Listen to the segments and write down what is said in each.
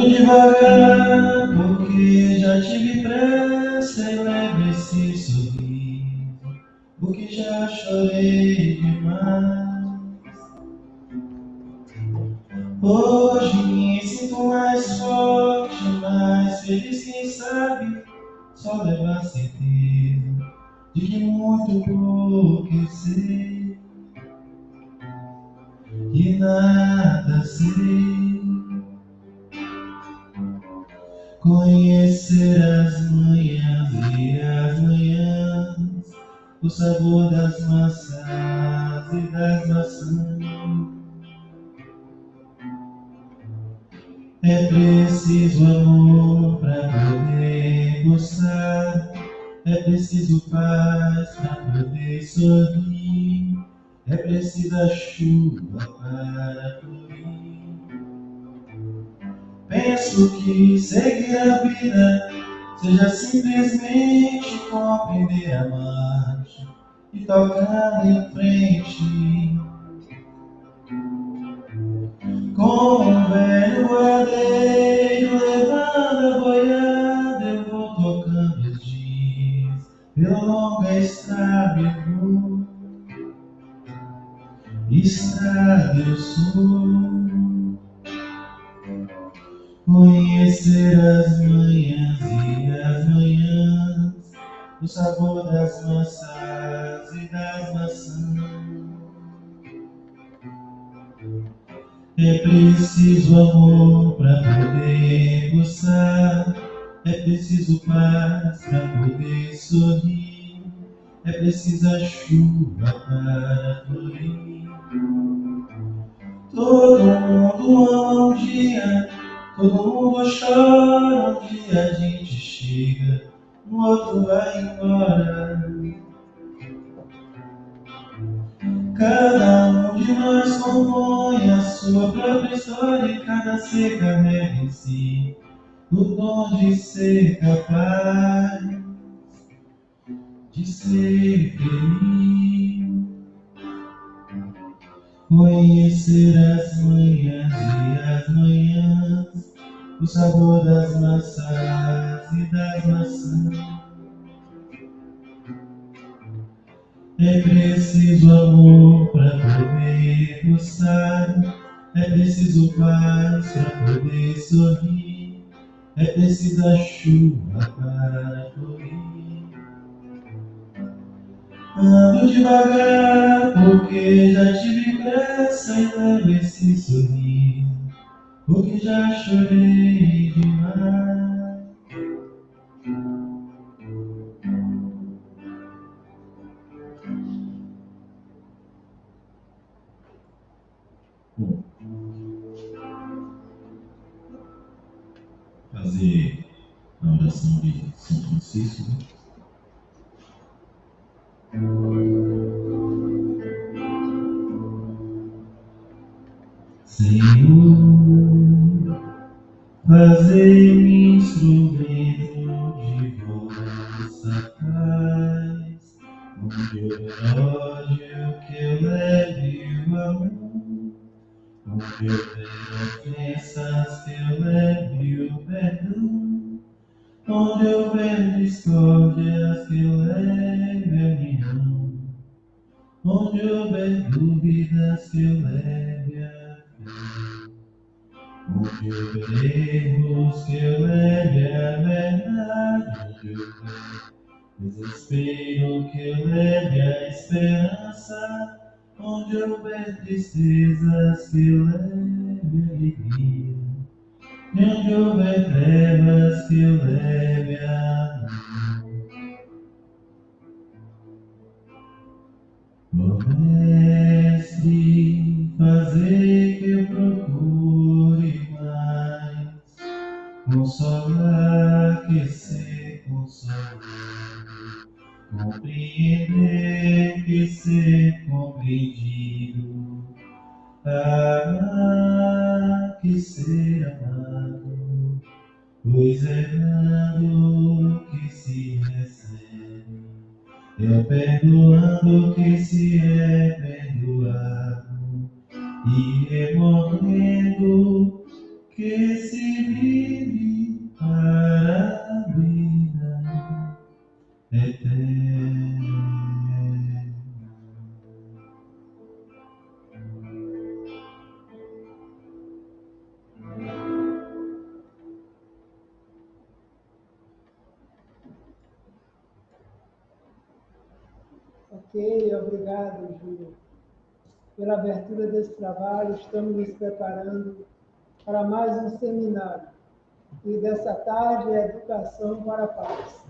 Ando devagar, porque já tive pressa e leve esse sorriso, porque já chorei demais. Hoje me sinto mais forte, mais feliz, quem sabe, só leva a certeza de que muito pouco eu sei, que nada sei. Conhecer as manhãs e as manhãs, o sabor das maçãs e das maçãs. É preciso amor pra poder gostar, é preciso paz pra poder sorrir, é preciso a chuva para florir. Penso que seguir a vida seja simplesmente compreender a marcha e tocar em frente. Como um velho boiadeiro levando a boiada, eu vou tocando os dias pela longa estrada eu vou. Estrada eu sou. Conhecer as manhãs e as manhãs, o sabor das maçãs e das maçãs. É preciso amor pra poder gostar, é preciso paz pra poder sorrir, é preciso a chuva para florir. Todo mundo ama um dia, todo mundo chora, um dia a gente chega, um outro vai embora. Cada um de nós compõe a sua própria história e cada ser carrega em si o dom de ser capaz de ser feliz. Conhecer as manhãs e as manhãs, o sabor das maçãs e das maçãs. É preciso amor para poder gostar, é preciso paz para poder sorrir, é preciso a chuva para florir. Ando devagar porque já tive pressa e levo esse sorriso, porque já chorei demais. Bom, fazer a oração de São Francisco, né? Senhor, fazei-me instrumento de vossa paz, onde houver ódio que eu leve o amor, onde houver ofensas que eu leve o perdão, onde houver discórdias que eu leve a união, onde houver dúvidas que eu leve a fé, onde houver erros que eu leve a verdade, onde houver desespero que eu leve a esperança, onde houver tristezas que eu leve a alegria, e onde houver trevas que eu leve a luz. Ó Mestre, fazei que eu procure mais consolar que ser consolado, compreender que ser compreendido, amar que ser amado, pois é dando que se recebe, é perdoando que se é perdoado, e é morrendo que se vive para a vida eterna. Ok, obrigado, Júlio. Pela abertura desse trabalho, estamos nos preparando para mais um seminário. E dessa tarde é Educação para a Paz,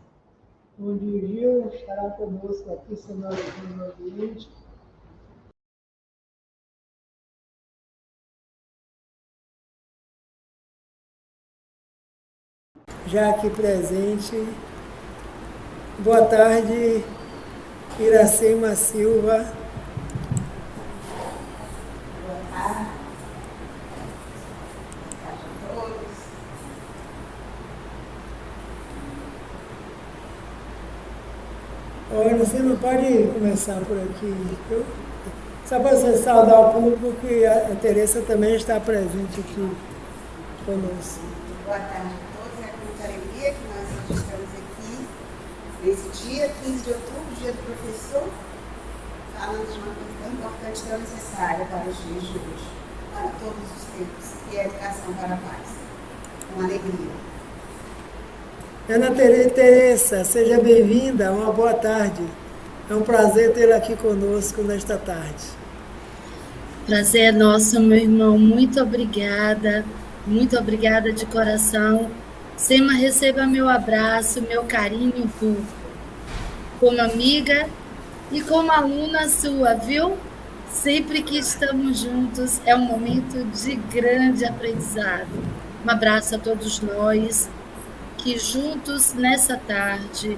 onde o Gil estará conosco aqui sonorizando o ambiente. Já aqui presente, boa tarde, Iracema Silva. Boa tarde a todos. Olha, você não pode começar por aqui. Só para você saudar o público que a Teresa também está presente aqui conosco. Boa tarde a todos. É com muita alegria que nós estamos aqui nesse dia, 15 de outubro, dia do professor, falando de uma coisa tão importante, tão necessária para os dias de hoje, para todos os tempos, que é a educação para a paz. Uma alegria. Ana Teresa, seja bem-vinda, uma boa tarde. É um prazer tê-la aqui conosco nesta tarde. Prazer é nosso, meu irmão. Muito obrigada de coração. Sema, receba meu abraço, meu carinho como amiga e como aluna sua, viu? Sempre que estamos juntos é um momento de grande aprendizado. Um abraço a todos nós, que juntos nessa tarde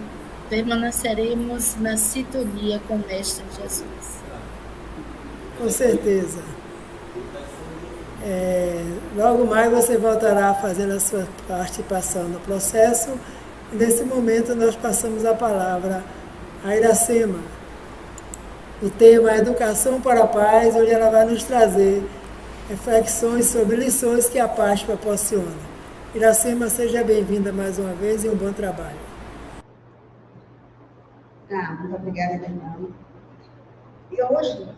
permaneceremos na sintonia com o Mestre Jesus. Com certeza. Logo mais você voltará fazendo a sua participação no processo. E nesse momento nós passamos a palavra a Iracema. O tema é Educação para a Paz, onde ela vai nos trazer reflexões sobre lições que a paz proporciona. Iracema, seja bem-vinda mais uma vez e um bom trabalho. Muito obrigada, meu irmão. E hoje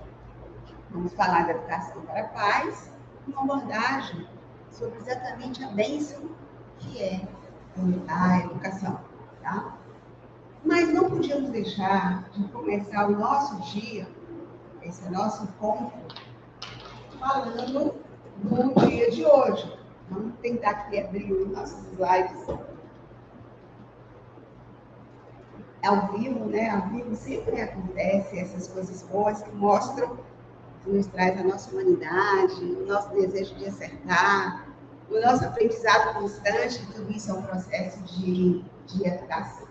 vamos falar da educação para a paz, uma abordagem sobre exatamente a bênção que é a educação, tá? Mas não podíamos deixar de começar o nosso dia, esse nosso encontro, falando do dia de hoje. Vamos tentar aqui abrir os nossos slides ao vivo, né? Ao vivo sempre acontece essas coisas boas que mostram, que nos traz a nossa humanidade, o nosso desejo de acertar, o nosso aprendizado constante, tudo isso é um processo de educação.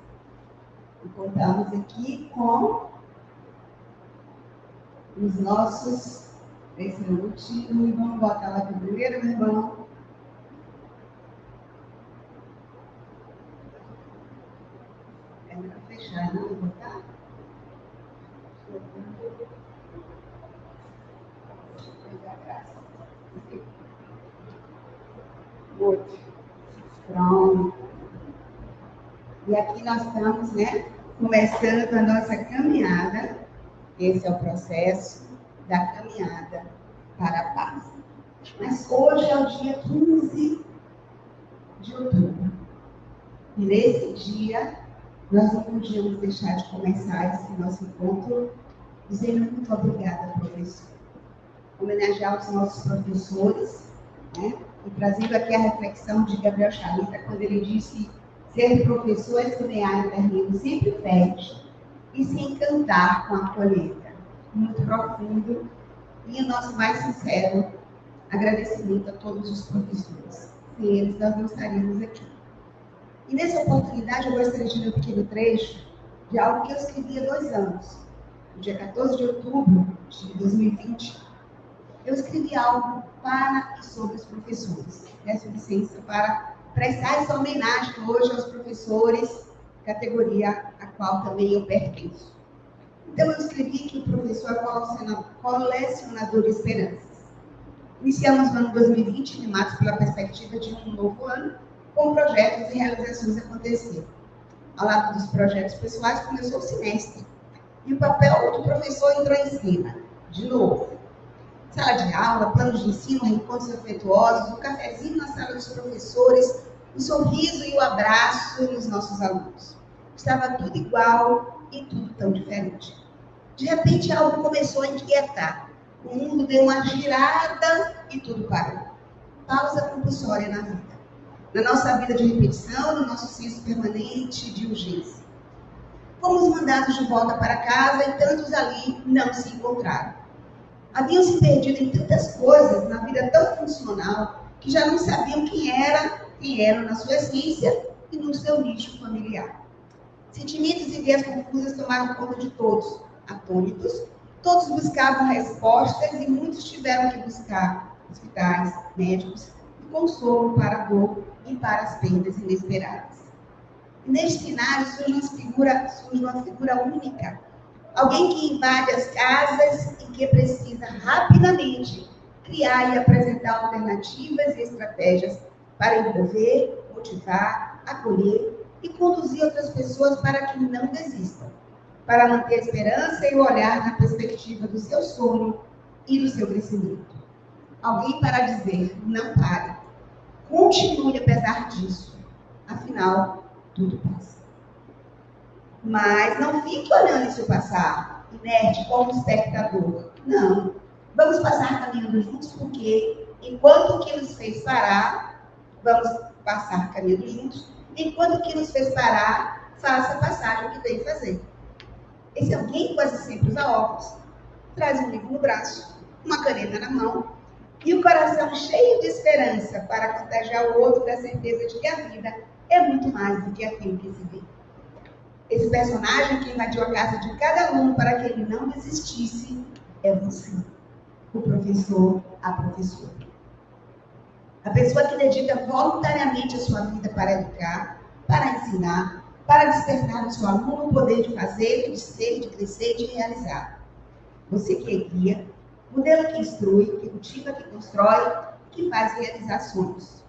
E contamos aqui com os nossos, esse é o último, e vamos botar lá para o primeiro, meu irmão. É melhor fechar, não botar? Muito. Pronto. E aqui nós estamos, né, começando a nossa caminhada. Esse é o processo da caminhada para a paz. Mas hoje é o dia 15 de outubro. E nesse dia, nós não podíamos deixar de começar esse nosso encontro dizendo muito obrigada, professor. Homenagear os nossos professores, né? E trazendo aqui a reflexão de Gabriel Chalita, quando ele disse: ser professor é semear no terreno sempre fértil e se encantar com a colheita. Muito profundo e o nosso mais sincero agradecimento a todos os professores. Sem eles, nós não estaríamos aqui. E nessa oportunidade, eu gostaria de ler um pequeno trecho de algo que eu escrevi há 2 anos. No dia 14 de outubro de 2020, eu escrevi algo para e sobre os professores. Peço licença para prestar essa homenagem hoje aos professores, categoria a qual também eu pertenço. Então, eu escrevi que o professor é colecionador de esperanças. Iniciamos o ano 2020, animados pela perspectiva de um novo ano, com projetos e realizações acontecendo. Ao lado dos projetos pessoais, começou o semestre. E o papel do professor entrou em cena, de novo. Sala de aula, planos de ensino, reencontros afetuosos, o cafezinho na sala dos professores, o sorriso e o abraço nos nossos alunos. Estava tudo igual e tudo tão diferente. De repente, algo começou a inquietar. O mundo deu uma girada e tudo parou. Pausa compulsória na vida. Na nossa vida de repetição, no nosso senso permanente de urgência. Fomos mandados de volta para casa e tantos ali não se encontraram. Haviam se perdido em tantas coisas, na vida tão funcional, que já não sabiam quem eram na sua essência e no seu nicho familiar. Sentimentos e ideias confusas tomaram conta de todos, atônitos. Todos buscavam respostas e muitos tiveram que buscar hospitais, médicos e consolo para a dor e para as perdas inesperadas. E neste cenário surge uma figura única. Alguém que invade as casas e que precisa rapidamente criar e apresentar alternativas e estratégias para envolver, motivar, acolher e conduzir outras pessoas para que não desistam, para manter a esperança e o olhar na perspectiva do seu sonho e do seu crescimento. Alguém para dizer, não pare, continue apesar disso, afinal, tudo passa. Mas não fique olhando isso passar, inerte como espectador. Não, vamos passar caminhando juntos, porque enquanto o que nos fez parar, vamos passar caminhando juntos, enquanto o que nos fez parar, faça a passagem que veio fazer. Esse alguém quase sempre usa óculos, traz um livro no braço, uma caneta na mão e o coração cheio de esperança para contagiar o outro da certeza de que a vida é muito mais do que aquilo que se vê. Esse personagem que invadiu a casa de cada aluno para que ele não desistisse é você, o professor, a professora. A pessoa que dedica voluntariamente a sua vida para educar, para ensinar, para despertar no seu aluno o poder de fazer, de ser, de crescer, de realizar. Você que é guia, modelo que instrui, que cultiva, que constrói, que faz realizar sonhos.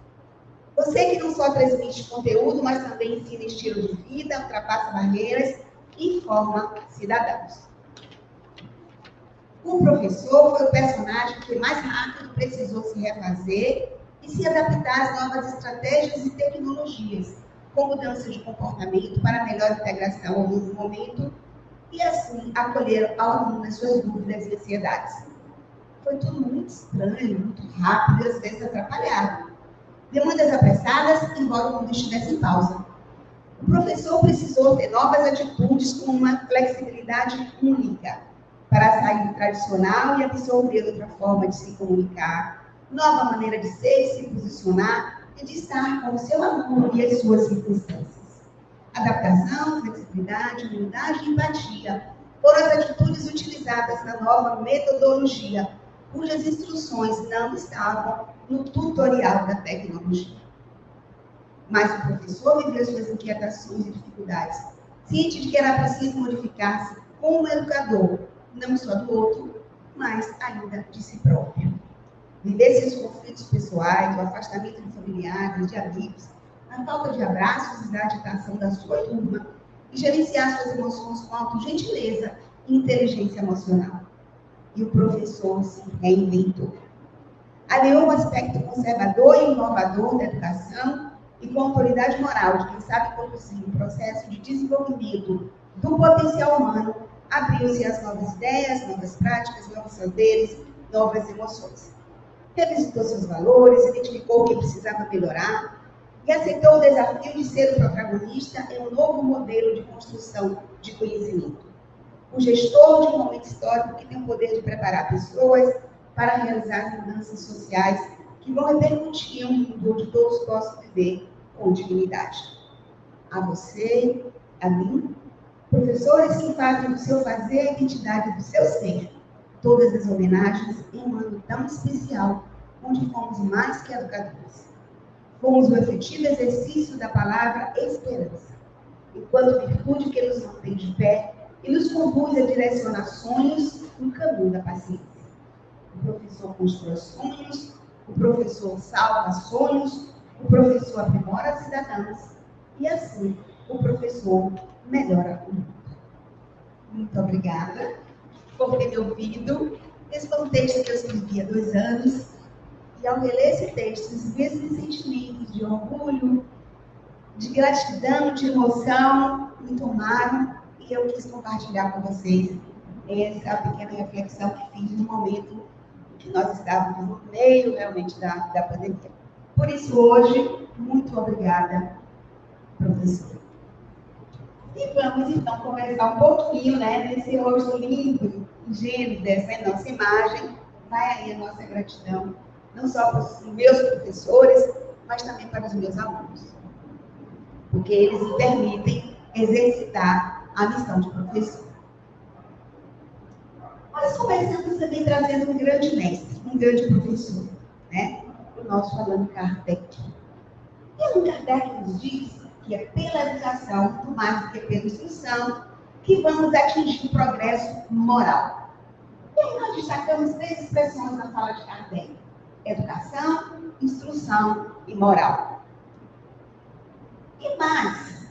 Você que não só transmite conteúdo, mas também ensina estilo de vida, ultrapassa barreiras e forma cidadãos. O professor foi o personagem que mais rápido precisou se refazer e se adaptar às novas estratégias e tecnologias, com mudança de comportamento para melhor integração ao novo momento e, assim, acolher ao aluno nas suas dúvidas e ansiedades. Foi tudo muito estranho, muito rápido e, às vezes, atrapalhado. Demandas apressadas, embora o mundo estivesse em pausa. O professor precisou ter novas atitudes com uma flexibilidade única para sair do tradicional e absorver outra forma de se comunicar, nova maneira de ser e se posicionar e de estar com o seu aluno e as suas circunstâncias. Adaptação, flexibilidade, humildade e empatia foram as atitudes utilizadas na nova metodologia, cujas instruções não estavam no tutorial da tecnologia. Mas o professor viveu suas inquietações e dificuldades, ciente de que era preciso modificar-se como educador, não só do outro, mas ainda de si próprio. Viver seus conflitos pessoais, o afastamento de familiares, de amigos, a falta de abraços e da agitação da sua turma, e gerenciar suas emoções com autogentileza e inteligência emocional. E o professor se reinventou. Aliou o aspecto conservador e inovador da educação e com a autoridade moral de quem sabe conduzir um processo de desenvolvimento do potencial humano, abriu-se às novas ideias, novas práticas, novos saberes, novas emoções. Revisitou seus valores, identificou o que precisava melhorar e aceitou o desafio de ser o protagonista em um novo modelo de construção de conhecimento. O gestor de um momento histórico que tem o poder de preparar pessoas para realizar mudanças sociais que vão repercutir em um mundo onde todos possam viver com dignidade. A você, a mim, professores que fazem do seu fazer a identidade do seu ser, todas as homenagens em um ano tão especial, onde fomos mais que educadores. Fomos o efetivo exercício da palavra esperança, enquanto virtude que nos mantém de pé e nos conduz a direcionar sonhos no caminho da paciência. o professor constrói sonhos, o professor salva sonhos, o professor aprimora cidadãos e assim o professor melhora o mundo. Muito obrigada por ter me ouvido. Esse foi um texto que eu escrevi há 2 anos e ao reler esse texto, os mesmos sentimentos de orgulho, de gratidão, de emoção me tomaram e eu quis compartilhar com vocês essa pequena reflexão que fiz no momento que nós estávamos no meio realmente da pandemia. Por isso, hoje, muito obrigada, professora. E vamos, então, conversar um pouquinho, desse rosto lindo, ingênuo dessa nossa imagem. Vai aí a nossa gratidão, não só para os meus professores, mas também para os meus alunos. Porque eles me permitem exercitar a missão de professor. Nós começamos também trazendo um grande mestre, um grande professor, o nosso Allan Kardec. E Allan Kardec nos diz que é pela educação, muito mais do que pela instrução, que vamos atingir o progresso moral. E aí nós destacamos 3 expressões na fala de Kardec: educação, instrução e moral. E mais,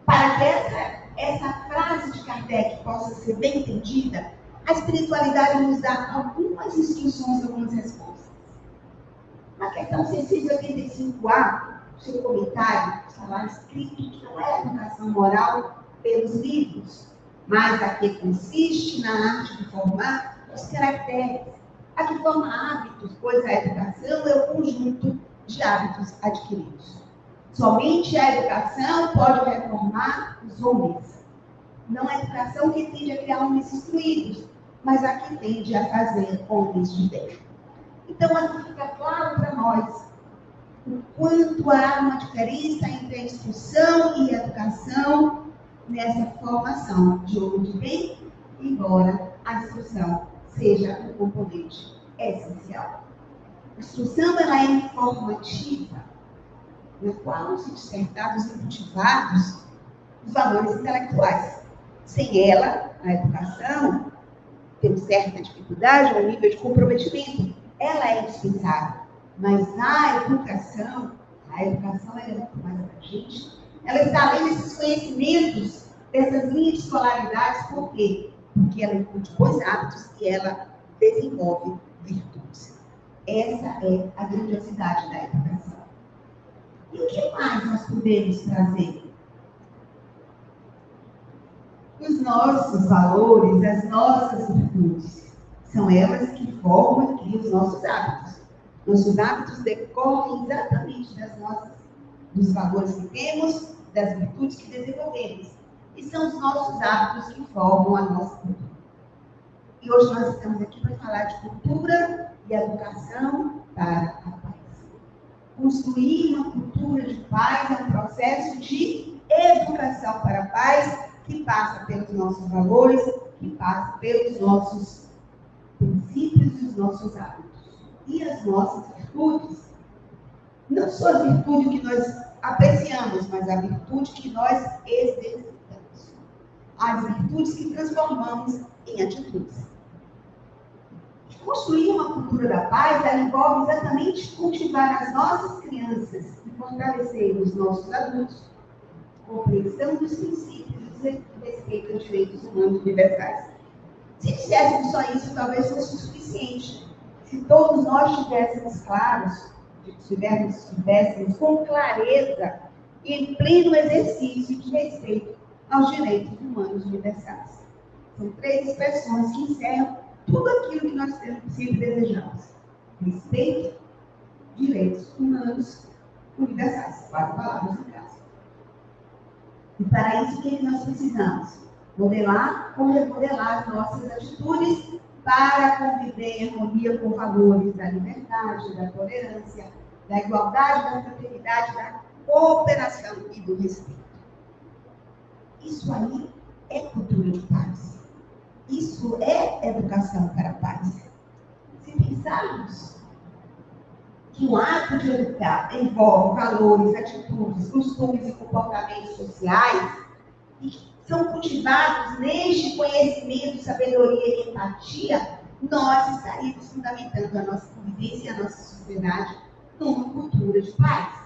para que essa frase de Kardec possa ser bem entendida, a espiritualidade nos dá algumas instruções, algumas respostas. Na questão 685A, o seu comentário está lá escrito que não é educação moral pelos livros, mas a que consiste na arte de formar os caracteres, a que forma hábitos, pois a educação é o conjunto de hábitos adquiridos. Somente a educação pode reformar os homens. Não a educação que tende a criar homens instruídos, mas a que tende a fazer homens de bem. Então, aqui fica claro para nós o quanto há uma diferença entre a instrução e a educação nessa formação de homem de bem, embora a instrução seja um componente essencial. A instrução ela é informativa, na qual são despertados e cultivados os valores intelectuais. Sem ela, a educação, temos certa dificuldade, um nível de comprometimento, ela é indispensável. Mas a educação ela é muito mais abrangente. Ela está além desses conhecimentos, dessas linhas de escolaridades. Por quê? Porque ela incute bons hábitos e ela desenvolve virtudes. Essa é a grandiosidade da educação. E o que mais nós podemos trazer? Os nossos valores, as nossas virtudes, são elas que formam aqui os nossos hábitos. Nossos hábitos decorrem exatamente dos valores que temos, das virtudes que desenvolvemos. E são os nossos hábitos que formam a nossa cultura. E hoje nós estamos aqui para falar de cultura e educação para a paz. Construir uma cultura de paz é um processo de educação para a paz que passa pelos nossos valores, que passa pelos nossos princípios e os nossos hábitos. E as nossas virtudes, não só a virtude que nós apreciamos, mas a virtude que nós exercitamos. As virtudes que transformamos em atitudes. Construir uma cultura da paz, ela envolve exatamente cultivar as nossas crianças e fortalecer os nossos adultos, compreensão dos princípios e respeito aos direitos humanos universais. Se disséssemos só isso, talvez fosse o suficiente. Se todos nós estivéssemos claros, estivéssemos com clareza e em pleno exercício de respeito aos direitos humanos universais. São 3 expressões que encerram tudo aquilo que nós sempre desejamos. Respeito, direitos humanos universais. 4 palavras no caso. E para isso, o que nós precisamos? Modelar as nossas atitudes para conviver em harmonia com valores da liberdade, da tolerância, da igualdade, da fraternidade, da cooperação e do respeito. Isso aí é cultura de paz. Isso é educação para a paz. Se pensarmos que o ato de educar envolve valores, atitudes, costumes e comportamentos sociais, e que são cultivados neste conhecimento, sabedoria e empatia, nós estaríamos fundamentando a nossa convivência e a nossa sociedade numa cultura de paz.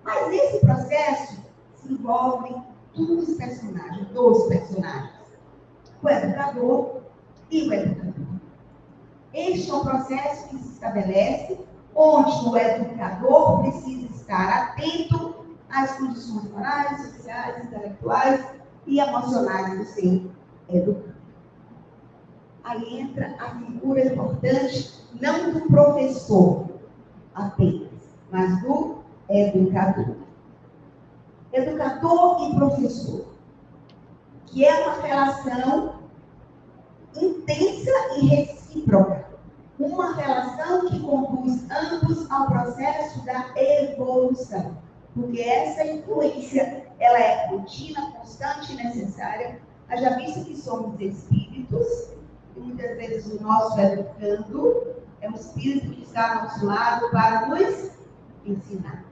Mas nesse processo se envolvem dois personagens, o educador e o educador. Este é um processo que se estabelece onde o educador precisa estar atento às condições morais, sociais, intelectuais e emocionais do ser educado. Aí entra a figura importante, não do professor apenas, mas do educador. Educador e professor, que é uma relação intensa e recíproca. Uma relação que conduz ambos ao processo da evolução. Porque essa influência, ela é contínua, constante e necessária. Haja visto que somos espíritos, e muitas vezes o nosso educando é um espírito que está ao nosso lado para nos ensinar,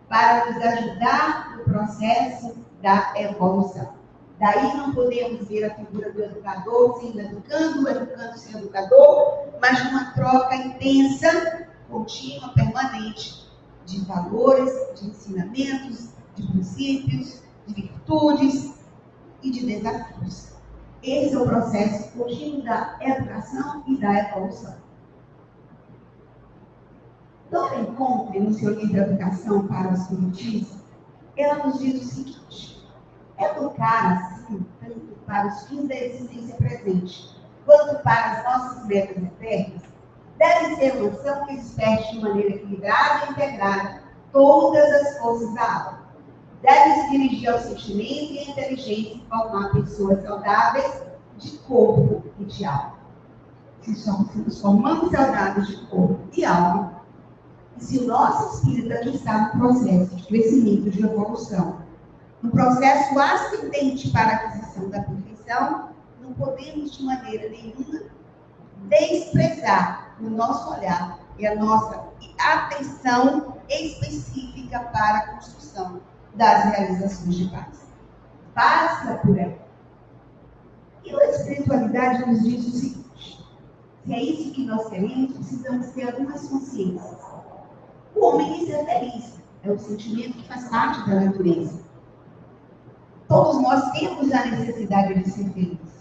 para nos ajudar no processo da evolução. Daí não podemos ver a figura do educador sendo educando, o educando sendo educador, mas numa troca intensa, contínua, permanente, de valores, de ensinamentos, de princípios, de virtudes e de desafios. Esse é o processo contínuo da educação e da evolução. Dora Encontre, no seu livro Educação para os Espiritistas, ela nos diz o seguinte: educar, assim, tanto para os fins da existência presente, quanto para as nossas metas eternas, deve ser uma ação que desperte de maneira equilibrada e integrada todas as forças da alma. Deve se dirigir ao sentimento e à inteligência e formar pessoas saudáveis de corpo e de alma. Se nos formamos saudáveis de corpo e alma, e se o nosso espírito aqui está no processo de crescimento, de evolução, no processo ascendente para a aquisição da perfeição, não podemos de maneira nenhuma desprezar o nosso olhar e a nossa atenção específica para a construção das realizações de paz. Passa por aí. E a espiritualidade nos diz o seguinte: se é isso que nós queremos, precisamos ter algumas consciências. O homem quer ser feliz, é o sentimento que faz parte da natureza. Todos nós temos a necessidade de ser felizes.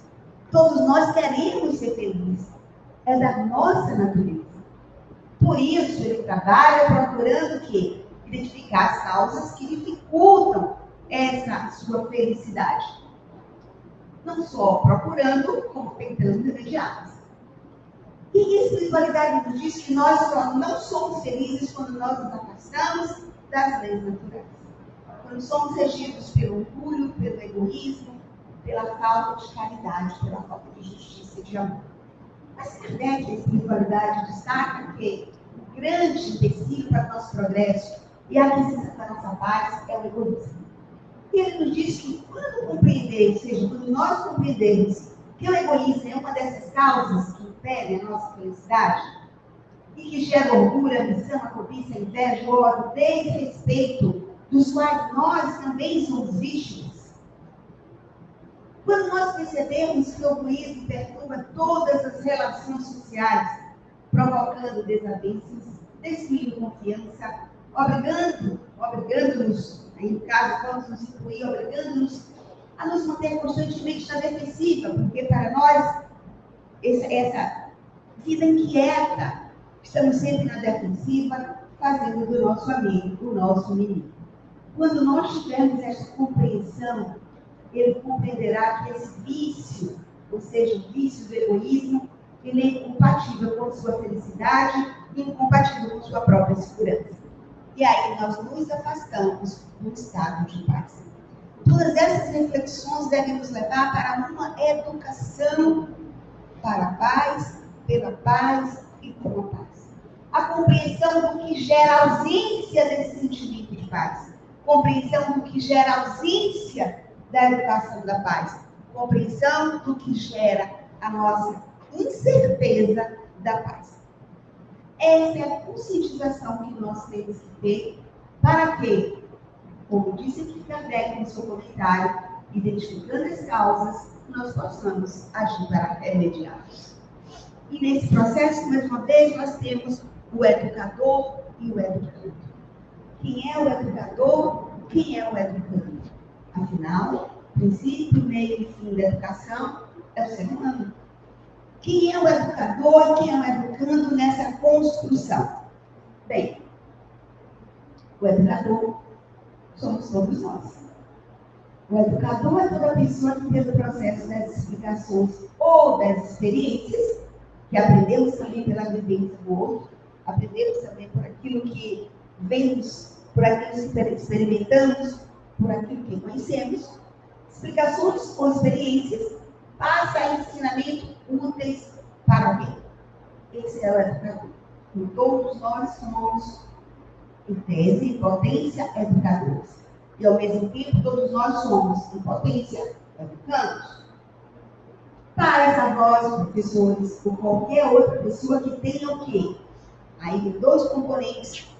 Todos nós queremos ser felizes. É da nossa natureza. Por isso, ele trabalha procurando o quê? Identificar as causas que dificultam essa sua felicidade. Não só procurando, como tentando remediá-las. E a espiritualidade nos diz que nós só não somos felizes quando nós nos afastamos das leis naturais. Quando somos regidos pelo orgulho, pelo egoísmo, pela falta de caridade, pela falta de justiça e de amor. Mas Kardec, a espiritualidade, destaca que o grande empecilho para o nosso progresso e a aquisição da nossa paz é o egoísmo. E ele nos diz que quando compreender, ou seja, quando nós compreendermos que o egoísmo é uma dessas causas que impedem a nossa felicidade e que gera orgulho, ambição, a cobiça, a inveja, o ódio, desrespeito, dos quais nós também somos vítimas. Quando nós percebemos que o egoísmo perturba todas as relações sociais, provocando desavenças, desvio de confiança, obrigando-nos, em caso vamos nos incluir, obrigando-nos a nos manter constantemente na defensiva, porque para nós, essa vida inquieta, estamos sempre na defensiva, fazendo do nosso amigo o nosso inimigo. Quando nós tivermos essa compreensão, ele compreenderá que esse vício, ou seja, o vício do egoísmo, ele é incompatível com sua felicidade e incompatível com sua própria segurança. E aí nós nos afastamos do estado de paz. Todas essas reflexões devem nos levar para uma educação para a paz, pela paz e com a paz. A compreensão do que gera ausência desse sentimento de paz. Compreensão do que gera ausência da educação da paz. Compreensão do que gera a nossa incerteza da paz. Essa é a conscientização que nós temos que ter para que, como disse aqui Kardec no seu comentário, identificando as causas, nós possamos agir para remediá-las. E nesse processo, mais uma vez, nós temos o educador e o educando. Quem é o educador? Quem é o educando? Afinal, princípio, meio e fim da educação é o ser humano. Quem é o educador e quem é o educando nessa construção? Bem, o educador somos todos nós. O educador é toda pessoa que fez o processo das explicações ou das experiências, que aprendemos também pela vivência do outro, aprendemos também por aquilo que vemos, por aquilo que experimentamos, por aquilo que conhecemos. Explicações ou experiências passa ensinamentos úteis para alguém. Esse é o educador. E todos nós somos, em tese, em potência, educadores. E, ao mesmo tempo, todos nós somos, em potência, educandos. Pais, avós, professores, ou qualquer outra pessoa que tenha o quê? Aí, dois componentes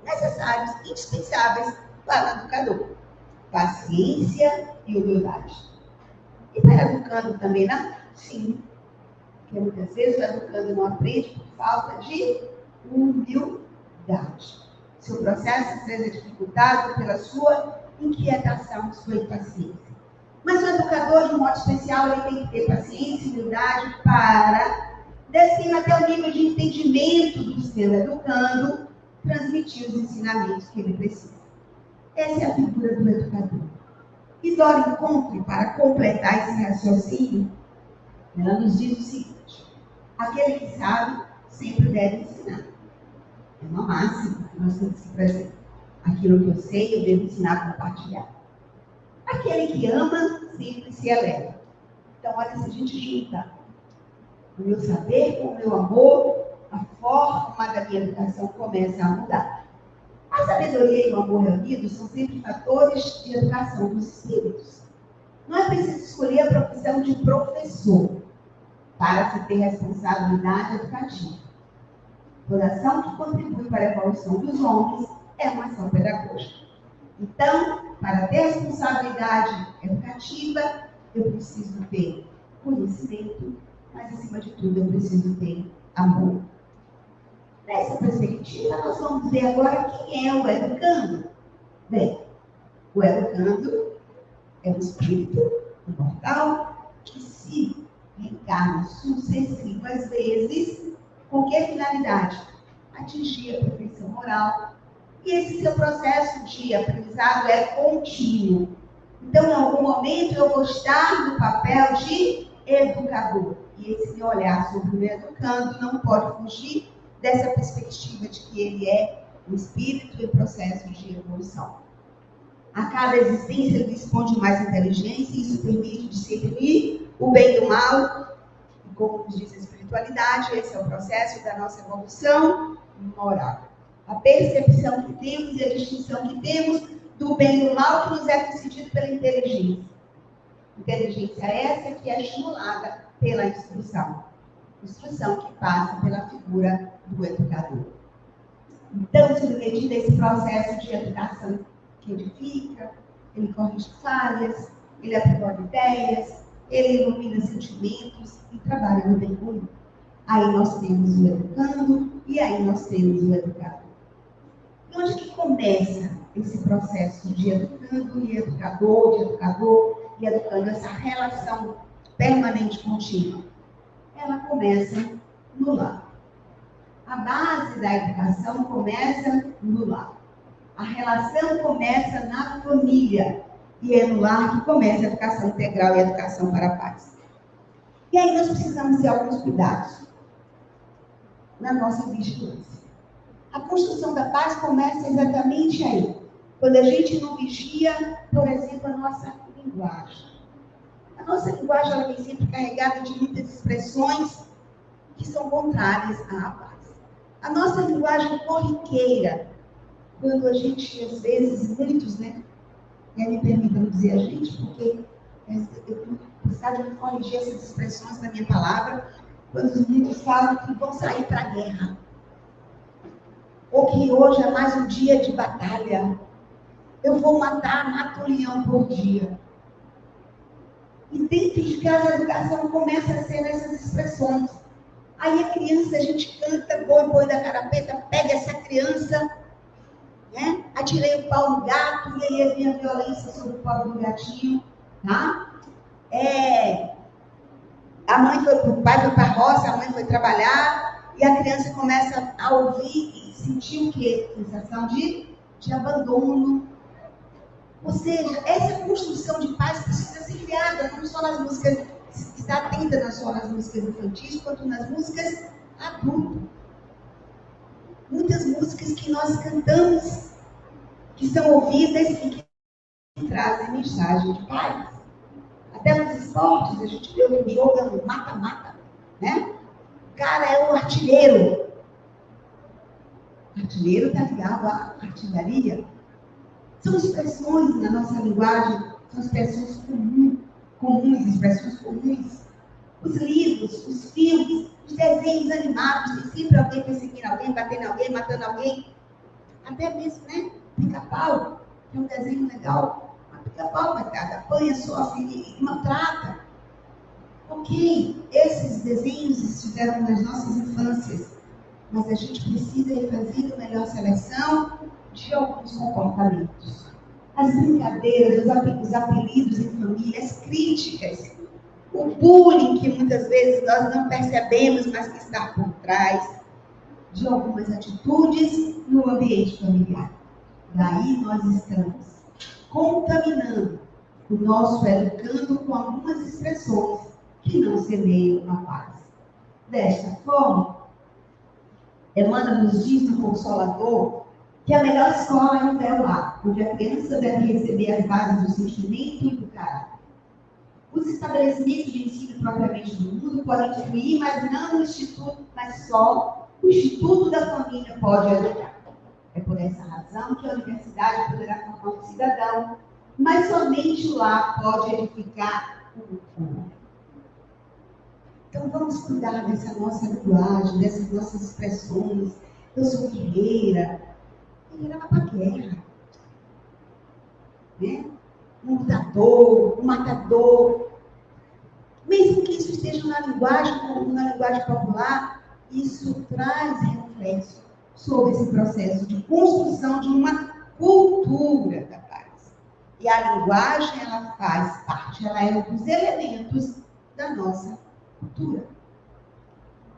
necessários, indispensáveis para o educador. Paciência e humildade. E para educando também, não? Sim. Porque muitas vezes o educando não aprende por falta de humildade. Seu processo seja dificultado pela sua inquietação, sua impaciência. Mas o educador, de um modo especial, ele tem que ter paciência e humildade para, descer até o nível de entendimento do seu educando, transmitir os ensinamentos que ele precisa. Essa é a figura do educador. E Dora Encontre, para completar esse raciocínio, ela nos diz o seguinte: aquele que sabe sempre deve ensinar. É uma máxima que nós temos que trazer. Aquilo que eu sei, eu devo ensinar a compartilhar. Aquele que ama sempre se eleva. Então, olha, se a gente junta o meu saber com o meu amor, a forma da minha educação começa a mudar. A sabedoria e o amor reunidos são sempre fatores de educação dos espíritos. Não é preciso escolher a profissão de professor para se ter responsabilidade educativa. Toda ação que contribui para a evolução dos homens é uma ação pedagógica. Então, para ter responsabilidade educativa, eu preciso ter conhecimento, mas, acima de tudo, eu preciso ter amor. Nessa perspectiva, nós vamos ver agora quem é o educando. Bem, o educando é um espírito imortal que se reencarna sucessivas vezes. Com que finalidade? Atingir a perfeição moral. E esse seu processo de aprendizado é contínuo. Então, em algum momento, eu vou estar no papel de educador. E esse meu olhar sobre o educando não pode fugir dessa perspectiva de que ele é um espírito em processo de evolução. A cada existência ele dispõe de mais inteligência e isso permite discernir o bem e o mal. E como nos diz a espiritualidade, esse é o processo da nossa evolução moral. A percepção que temos e a distinção que temos do bem e do mal que nos é concedido pela inteligência. Inteligência essa que é estimulada pela instrução. Instrução que passa pela figura do educador. Então, submetido a esse processo de educação que edifica, ele corrige falhas, ele aprimora ideias, ele ilumina sentimentos e trabalha no bem comum. Aí nós temos o educando e aí nós temos o educador. E onde que começa esse processo de educando e educador, de educador e educando, essa relação permanente contínua? Ela começa no lar. A base da educação começa no lar. A relação começa na família. E é no lar que começa a educação integral e a educação para a paz. E aí nós precisamos ter alguns cuidados na nossa vigilância. A construção da paz começa exatamente aí. Quando a gente não vigia, por exemplo, a nossa linguagem. A nossa linguagem ela vem sempre carregada de muitas expressões que são contrárias à paz. A nossa linguagem corriqueira, quando a gente, às vezes, muitos, né? E aí me permitam dizer a gente, porque eu preciso de corrigir essas expressões da minha palavra, quando muitos falam que vão sair para a guerra. Ou que hoje é mais um dia de batalha. Eu vou mato um leão por dia. E dentro de casa a educação começa a ser nessas expressões. Aí a criança, a gente canta, boi, boi da carapeta, pega essa criança, né? Atirei o pau no gato, e aí vem a violência sobre o pobre do gatinho, tá? A mãe o pai foi para a roça, a mãe foi trabalhar, e a criança começa a ouvir e sentir o quê? Sensação de abandono. Ou seja, essa construção de paz precisa ser criada, não só nas músicas, está atenta não só nas músicas infantis, quanto nas músicas adultas. Muitas músicas que nós cantamos, que são ouvidas e que trazem mensagem de paz. Até nos esportes, a gente vê um jogo, é um mata-mata, né? O cara é um artilheiro. O artilheiro está ligado à artilharia. São expressões na nossa linguagem, são expressões comuns, expressões comuns. Os livros, os filmes, os desenhos animados, tem sempre alguém perseguindo alguém, batendo alguém, matando alguém. Até mesmo, né? Pica-pau, que é um desenho legal. A pica-pau, coitada, apanha, sofre e maltrata. Ok, esses desenhos estiveram nas nossas infâncias, mas a gente precisa ir fazendo melhor seleção de alguns comportamentos. As brincadeiras, os apelidos em família, as críticas, o bullying que muitas vezes nós não percebemos, mas que está por trás de algumas atitudes no ambiente familiar. Daí nós estamos contaminando o nosso educando com algumas expressões que não semeiam a paz. Desta forma, Emmanuel nos diz no Consolador que a melhor escola ainda é o lar, onde a criança deve receber as bases do sentimento e do caráter. Os estabelecimentos de ensino propriamente do mundo podem influir, mas não o instituto, mas só o Instituto da Família pode educar. É por essa razão que a universidade poderá formar um cidadão, mas somente o lar pode edificar o povo. Então vamos cuidar dessa nossa linguagem, dessas nossas expressões. Eu sou guerreira. Guerreira vai para a guerra. Né? Um lutador, um matador. Mesmo que isso esteja na linguagem, como na linguagem popular, isso traz reflexo sobre esse processo de construção de uma cultura da paz. E a linguagem, ela faz parte, ela é um dos elementos da nossa cultura.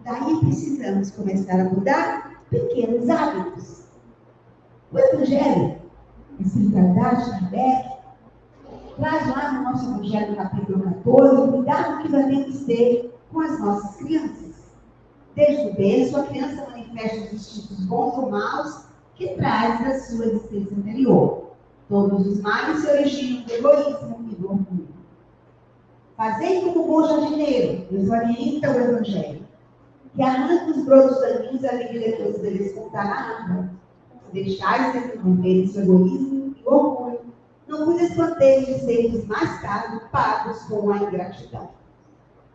Daí precisamos começar a mudar pequenos hábitos. O Evangelho, a espiritualidade de Kardec, traz lá no nosso Evangelho, capítulo 14, o cuidado que devemos ter com as nossas crianças. Desde o berço, a criança manifesta os instintos bons ou maus que traz da sua existência anterior. Todos os males se originam do egoísmo e do orgulho. Fazei como bom jardineiro, nos orienta o Evangelho, que arranca os brotos daninhos a medida que os deles espontar na árvore. Se deixais desenvolver seu egoísmo e orgulho, não vos espanteis de sermos mais caros pagos com a ingratidão.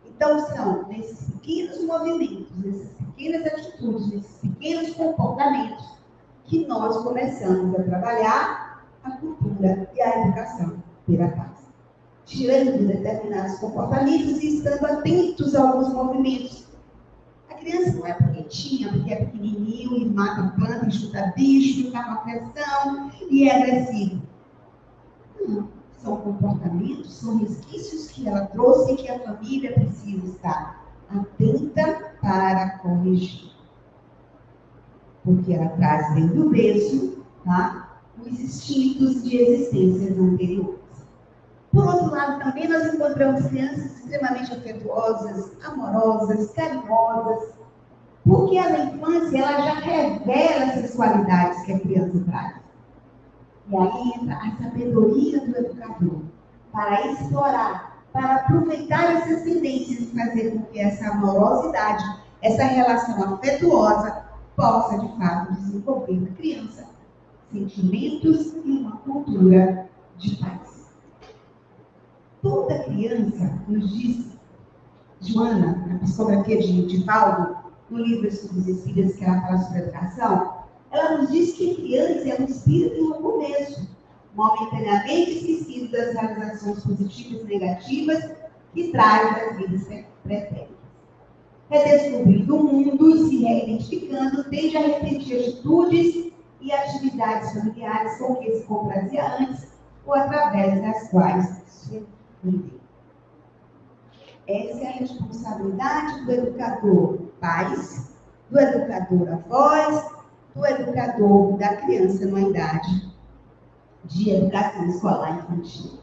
Então, são nesses pequenos movimentos, nessas pequenas atitudes, nesses pequenos comportamentos, que nós começamos a trabalhar a cultura e a educação pela paz. Tirando determinados comportamentos e estando atentos a alguns movimentos. A criança não é bonitinha, porque é pequenininho e mata planta, chuta bicho, faz uma pressão e é agressivo. Não, são comportamentos, são resquícios que ela trouxe e que a família precisa estar atenta para corrigir. Porque ela traz dentro do berço, tá, os instintos de existências anteriores. Por outro lado, também nós encontramos crianças extremamente afetuosas, amorosas, carinhosas, porque a infância ela já revela essas qualidades que a criança traz. E aí entra a sabedoria do educador para explorar, para aproveitar essas tendências e fazer com que essa amorosidade, essa relação afetuosa, possa de fato desenvolver na criança sentimentos e uma cultura de paz. Toda criança, nos diz Joana, na psicografia de Paulo, no livro Estudos Espíritas, que ela fala sobre educação, ela nos diz que a criança é um espírito no começo, momentaneamente esquecido das realizações positivas e negativas, que traz as vidas pretéritas. Redescobrindo o mundo, se reidentificando, tende a repetir atitudes e atividades familiares com que se comprazia antes ou através das quais se entendeu. Essa é a responsabilidade do educador pais, do educador avós, do educador da criança numa idade de educação escolar infantil.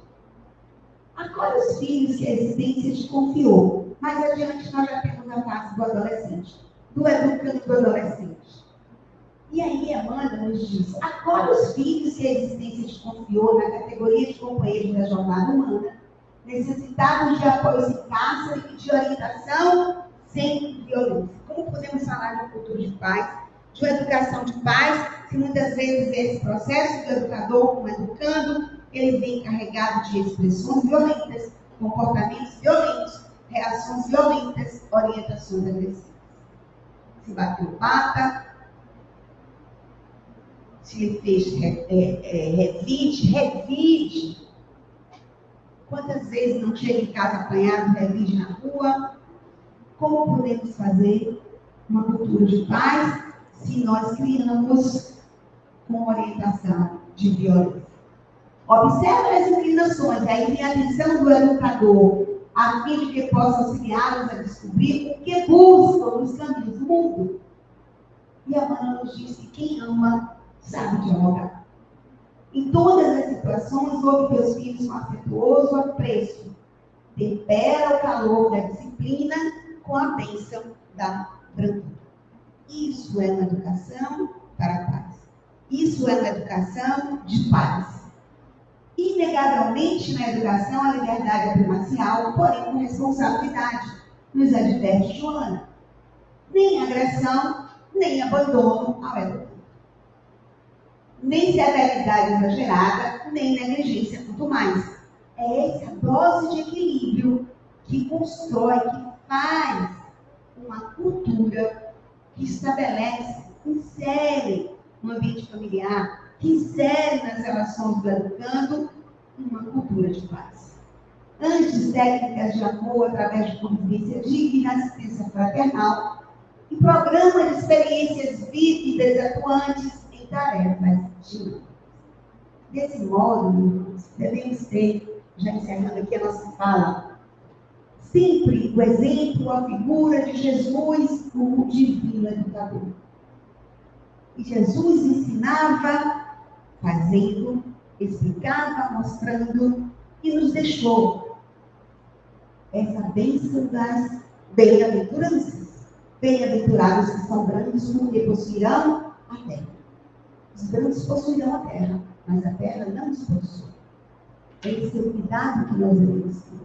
Acolhe os filhos que a existência te confiou. Mais adiante nós já temos a fase do adolescente, do educando do adolescente. E aí Amanda nos diz, acolhe os filhos que a existência te confiou na categoria de companheiros da jornada humana, necessitados de apoio sem caça e de orientação sem violência. Como podemos falar de cultura de paz, de uma educação de paz, se muitas vezes esse processo do educador como educando, ele vem carregado de expressões violentas, comportamentos violentos, reações violentas, orientações agressivas. Se bateu pata, se ele fez revide. Quantas vezes não chega em casa apanhado, revide na rua? Como podemos fazer uma cultura de paz se nós criamos com orientação de violência? Observe as inclinações, a intenção do educador, a fim de que possa auxiliá-los a descobrir o que buscam nos caminhos do mundo. E a Amanda nos diz que quem ama sabe dialogar. Em todas as situações, ouve teus filhos com afetuoso apreço. Tempera o calor da disciplina com a bênção da brandura. Isso é uma educação para a paz. Isso é uma educação de paz. Inegavelmente, na educação, a liberdade é primacial, porém com responsabilidade, nos adverte Joana. Nem agressão, nem abandono ao educador. Nem severidade exagerada, nem negligência, muito mais. É essa dose de equilíbrio que constrói, que faz uma cultura que estabelece, insere no ambiente familiar, que insere nas relações do educando uma cultura de paz. Antes, técnicas de amor através de convivência digna, assistência fraternal e programa de experiências vívidas atuantes em tarefas dinâmicas. Desse modo, devemos ter, já encerrando aqui a nossa fala, sempre o exemplo, a figura de Jesus como divino educador. E Jesus ensinava, fazendo, explicava, mostrando e nos deixou essa bênção das bem-aventuranças. Bem-aventurados que são brandos, porque possuirão a terra. Os brandos possuirão a terra, mas a terra não os possui. Esse é o cuidado que nós devemos ter.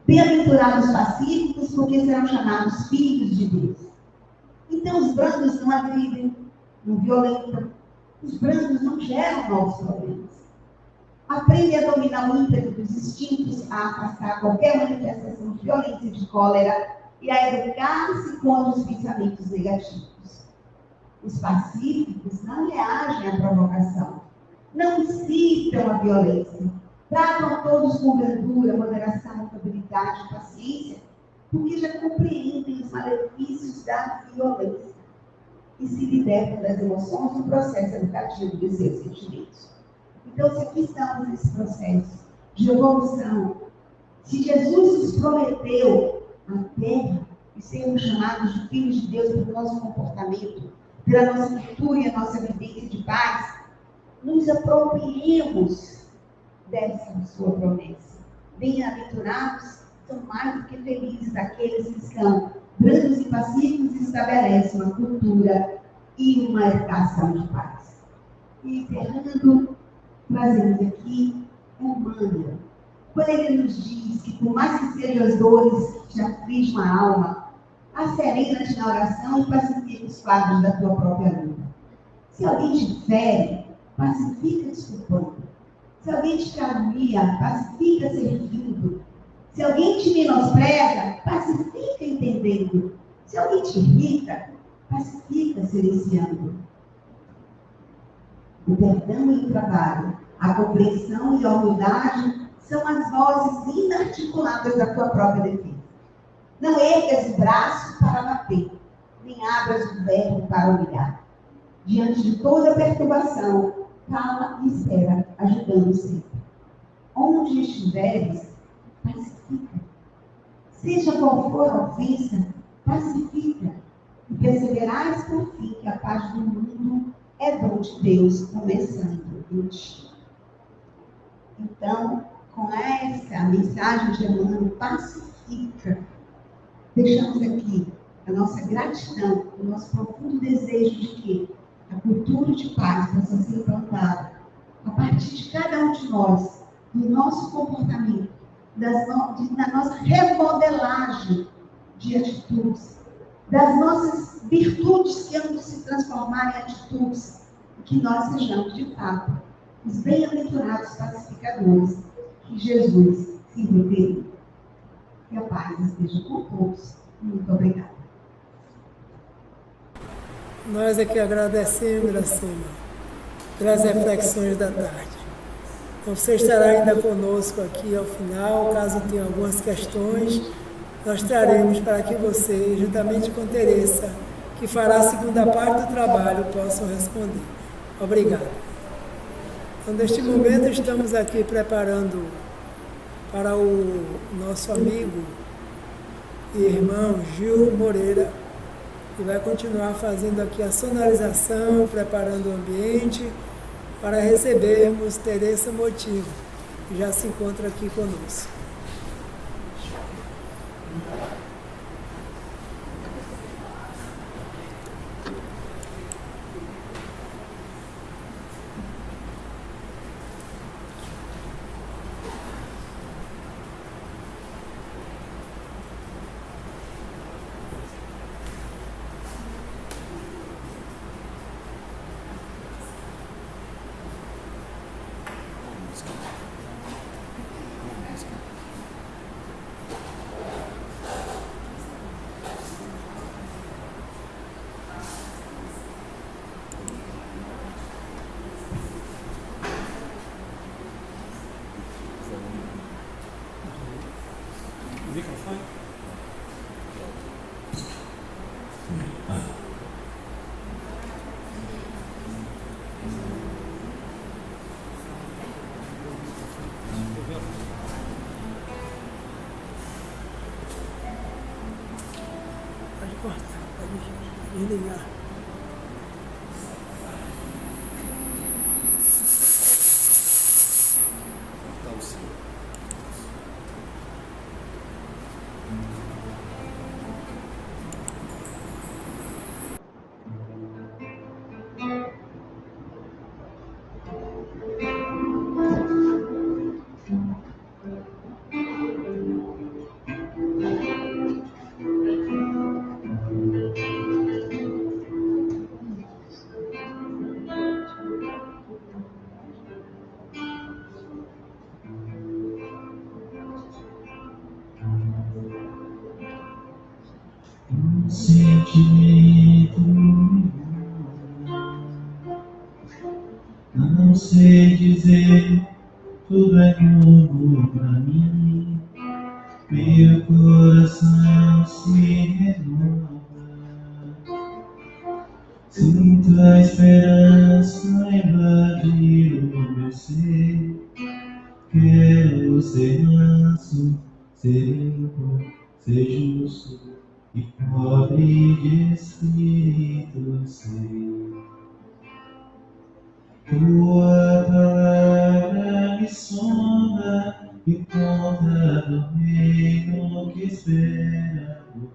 Bem-aventurados pacíficos, porque serão chamados filhos de Deus. Então, os brandos não agridem, não violentam. Os brandos não geram novos problemas. Aprende a dominar o ímpeto dos instintos, a afastar qualquer manifestação de violência e de cólera e a educar-se contra os pensamentos negativos. Os pacíficos não reagem à provocação, não incitam a violência, tratam todos com brandura, moderação, amabilidade, paciência, porque já compreendem os malefícios da violência e se libertam das emoções no processo educativo dos seus sentimentos. Então, se aqui estamos nesse processo de evolução, se Jesus nos prometeu a terra e sermos chamados de filhos de Deus pelo nosso comportamento, pela nossa cultura e a nossa vivência de paz, nos apropriemos dessa sua promessa. Bem-aventurados são mais do que felizes aqueles que são brandos e pacíficos e estabelecem uma cultura e uma educação de paz. E encerrando, trazemos aqui Emmanuel. Quando ele nos diz que por mais que sejam as dores que afligem a alma, asserena-te na oração e pacifica os fardos da tua própria luta. Se alguém te fere, pacifica desculpando. Se alguém te calunia, pacifica servindo. Se alguém te menospreza, pacifica entendendo. Se alguém te irrita, pacifica silenciando. O perdão e o trabalho, a compreensão e a humildade são as vozes inarticuladas da tua própria defesa. Não ergas o braço para bater, nem abras o verbo para humilhar. Diante de toda perturbação, cala e espera, ajudando sempre. Onde estiveres, pacifica. Seja qual for a ofensa, pacifica. E perseverais por fim que a paz do mundo é dom de Deus, começando em ti. Então, com essa mensagem de Emmanuel, pacifica, deixamos aqui a nossa gratidão, o nosso profundo desejo de que a cultura de paz possa ser implantada a partir de cada um de nós, no nosso comportamento, da nossa remodelagem de atitudes, das nossas virtudes que hão de se transformar em atitudes, e que nós sejamos, de fato, os bem-aventurados pacificadores que Jesus se referiu. Que a paz esteja com todos. Muito obrigada. Nós aqui agradecemos, Iracema, pelas reflexões da tarde. Então, você estará ainda conosco aqui ao final, caso tenha algumas questões, nós traremos para que você, juntamente com Teresa, que fará a segunda parte do trabalho, possam responder. Obrigada. Então, neste momento, estamos aqui preparando para o nosso amigo e irmão Gil Moreira, que vai continuar fazendo aqui a sonorização, preparando o ambiente para recebermos Teresa Motivo, que já se encontra aqui conosco. Pode cortar, pode desligar. Sentimento, não sei dizer, tudo é novo pra mim. Meu coração se renova, sinto a esperança invadir o meu ser. Quero ser manso, ser limpo, ser justo e pobre de espírito ser. Tua palavra me sonda e conta do reino que espera por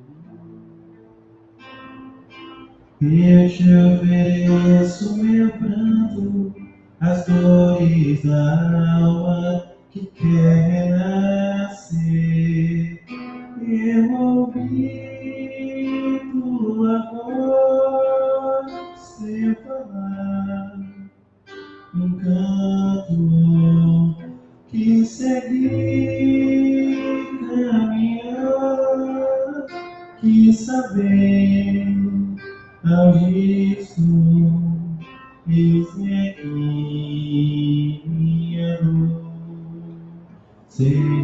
mim. Eu te ofereço meu pranto, as dores da alma que quer renascer. Eu ouvi tua voz sem falar, um canto que segui caminhar, que saber ao visto, eis aqui minha dor. Senhor.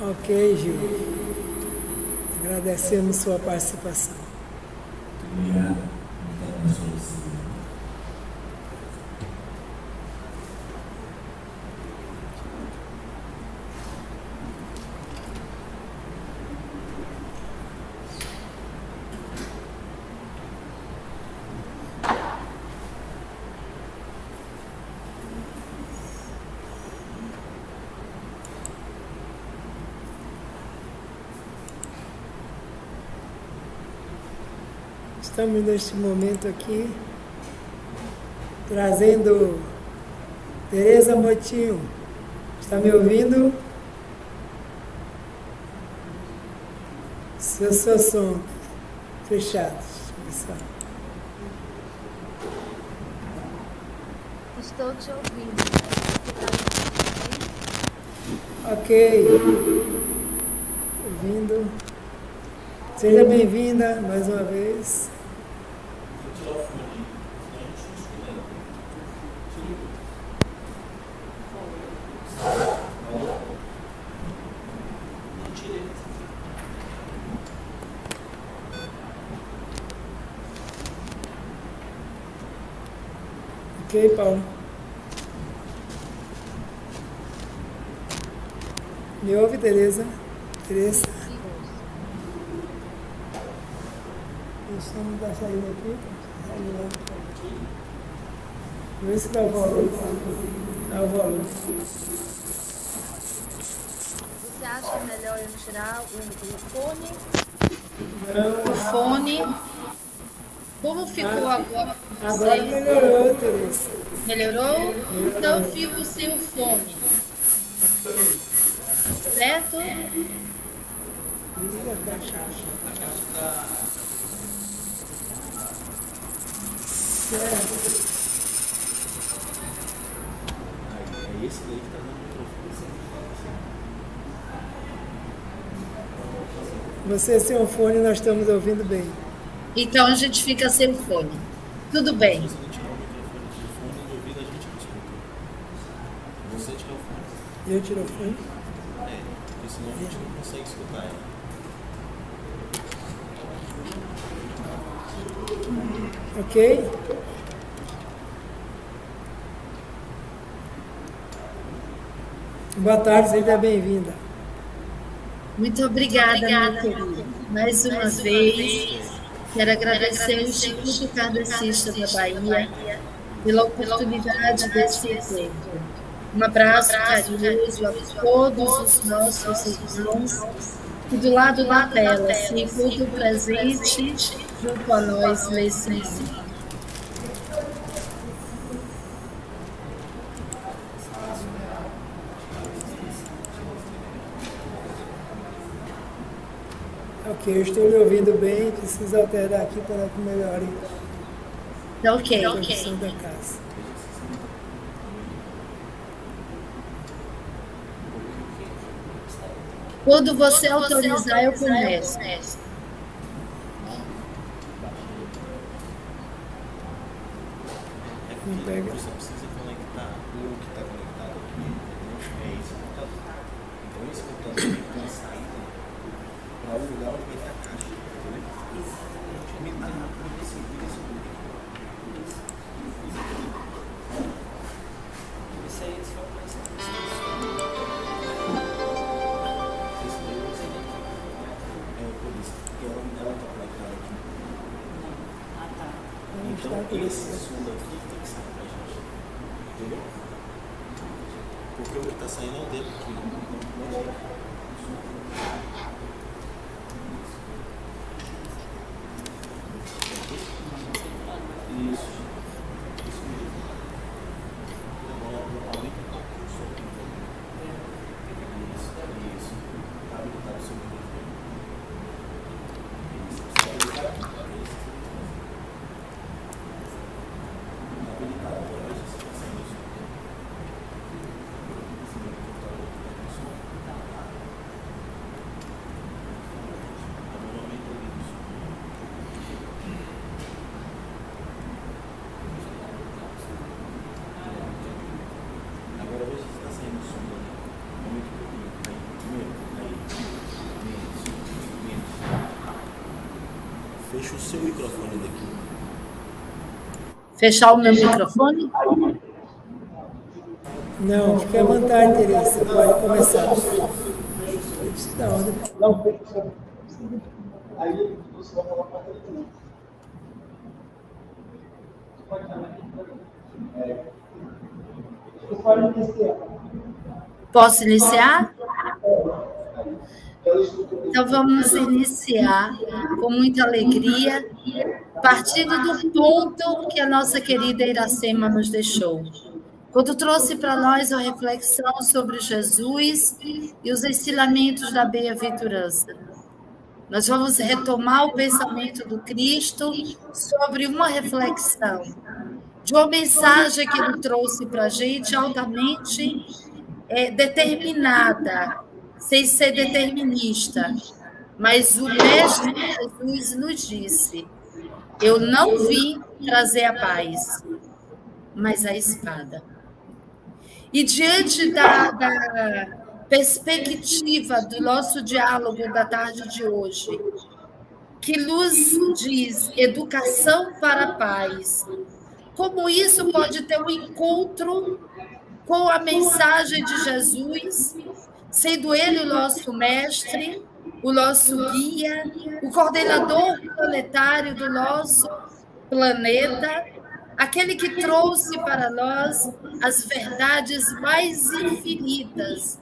Ok, Gil. Agradecemos sua participação. Obrigado. Estamos neste momento aqui trazendo Tereza Motinho. Está me ouvindo? Seu som fechado. Estou te ouvindo. Ok. Ouvindo. Seja bem-vinda mais uma vez. Ok, Paulo. Me ouve, Tereza? Tereza? O som não está saindo aqui. Vê se dá o volume. Dá o volume. Você acha melhor eu tirar o fone? Não. O fone. Como ficou agora? Agora melhorou, Tereza. Melhorou? Então eu fico sem o fone. Certo? É esse daí que tá no microfone. Você sem o fone, nós estamos ouvindo bem. Então a gente fica sem o fone. Tudo bem. Se você não tirar o microfone do fone de ouvido, a gente não escuta. Você tira o fone. Eu tiro o fone? É, porque senão a gente não consegue escutar ela. Ok? Boa tarde, seja bem-vinda. Muito obrigada, minha querida. Mais uma vez, quero agradecer ao Instituto Kardecista da Bahia pela oportunidade desse encontro. Um abraço carinhoso a todos os nossos irmãos que do lado da tela se encontram presentes junto a nós nesse momento. Ok, eu estou lhe ouvindo bem, preciso alterar aqui para que melhore Ok. a condição da casa. Quando você autorizar, eu começo. Não pega. Você precisa conectar o que está conectado aqui, entendeu? É esse computador. Então esse computador tem uma saída para o lugar onde vai ter a caixa, entendeu? Isso aí é só para essa questão. Esse daí você tem que por isso, porque ela está conectada aqui. Ah, tá. Então esse som daqui tem que sair pra gente, entendeu? Porque o que está saindo é o dele aqui. feche o seu microfone daqui. Fechar o meu microfone? Não, fique à vontade, Teresa. Pode começar. Da ordem. Aí você vai falar para ele. Posso iniciar? Então vamos iniciar com muita alegria, partindo do ponto que a nossa querida Iracema nos deixou. Quando trouxe para nós a reflexão sobre Jesus e os ensinamentos da bem-aventurança. Nós vamos retomar o pensamento do Cristo sobre uma reflexão, de uma mensagem que ele trouxe para a gente altamente determinada, sem ser determinista. Mas o Mestre Jesus nos disse: eu não vim trazer a paz, mas a espada. E diante da perspectiva do nosso diálogo da tarde de hoje, que nos diz educação para a paz, como isso pode ter um encontro com a mensagem de Jesus, sendo ele o nosso mestre, o nosso guia, o coordenador planetário do nosso planeta, aquele que trouxe para nós as verdades mais infinitas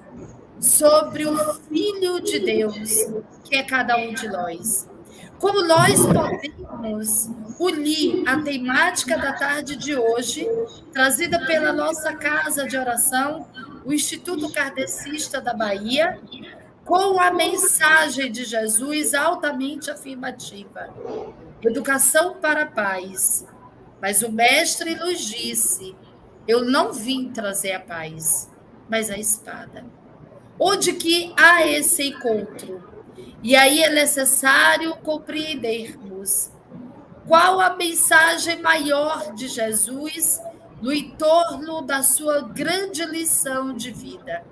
sobre o Filho de Deus, que é cada um de nós. Como nós podemos unir a temática da tarde de hoje, trazida pela nossa casa de oração, o Instituto Kardecista da Bahia, com a mensagem de Jesus altamente afirmativa: educação para a paz. Mas o Mestre nos disse: eu não vim trazer a paz, mas a espada. Onde que há esse encontro? E aí é necessário compreendermos qual a mensagem maior de Jesus no entorno da sua grande lição de vida.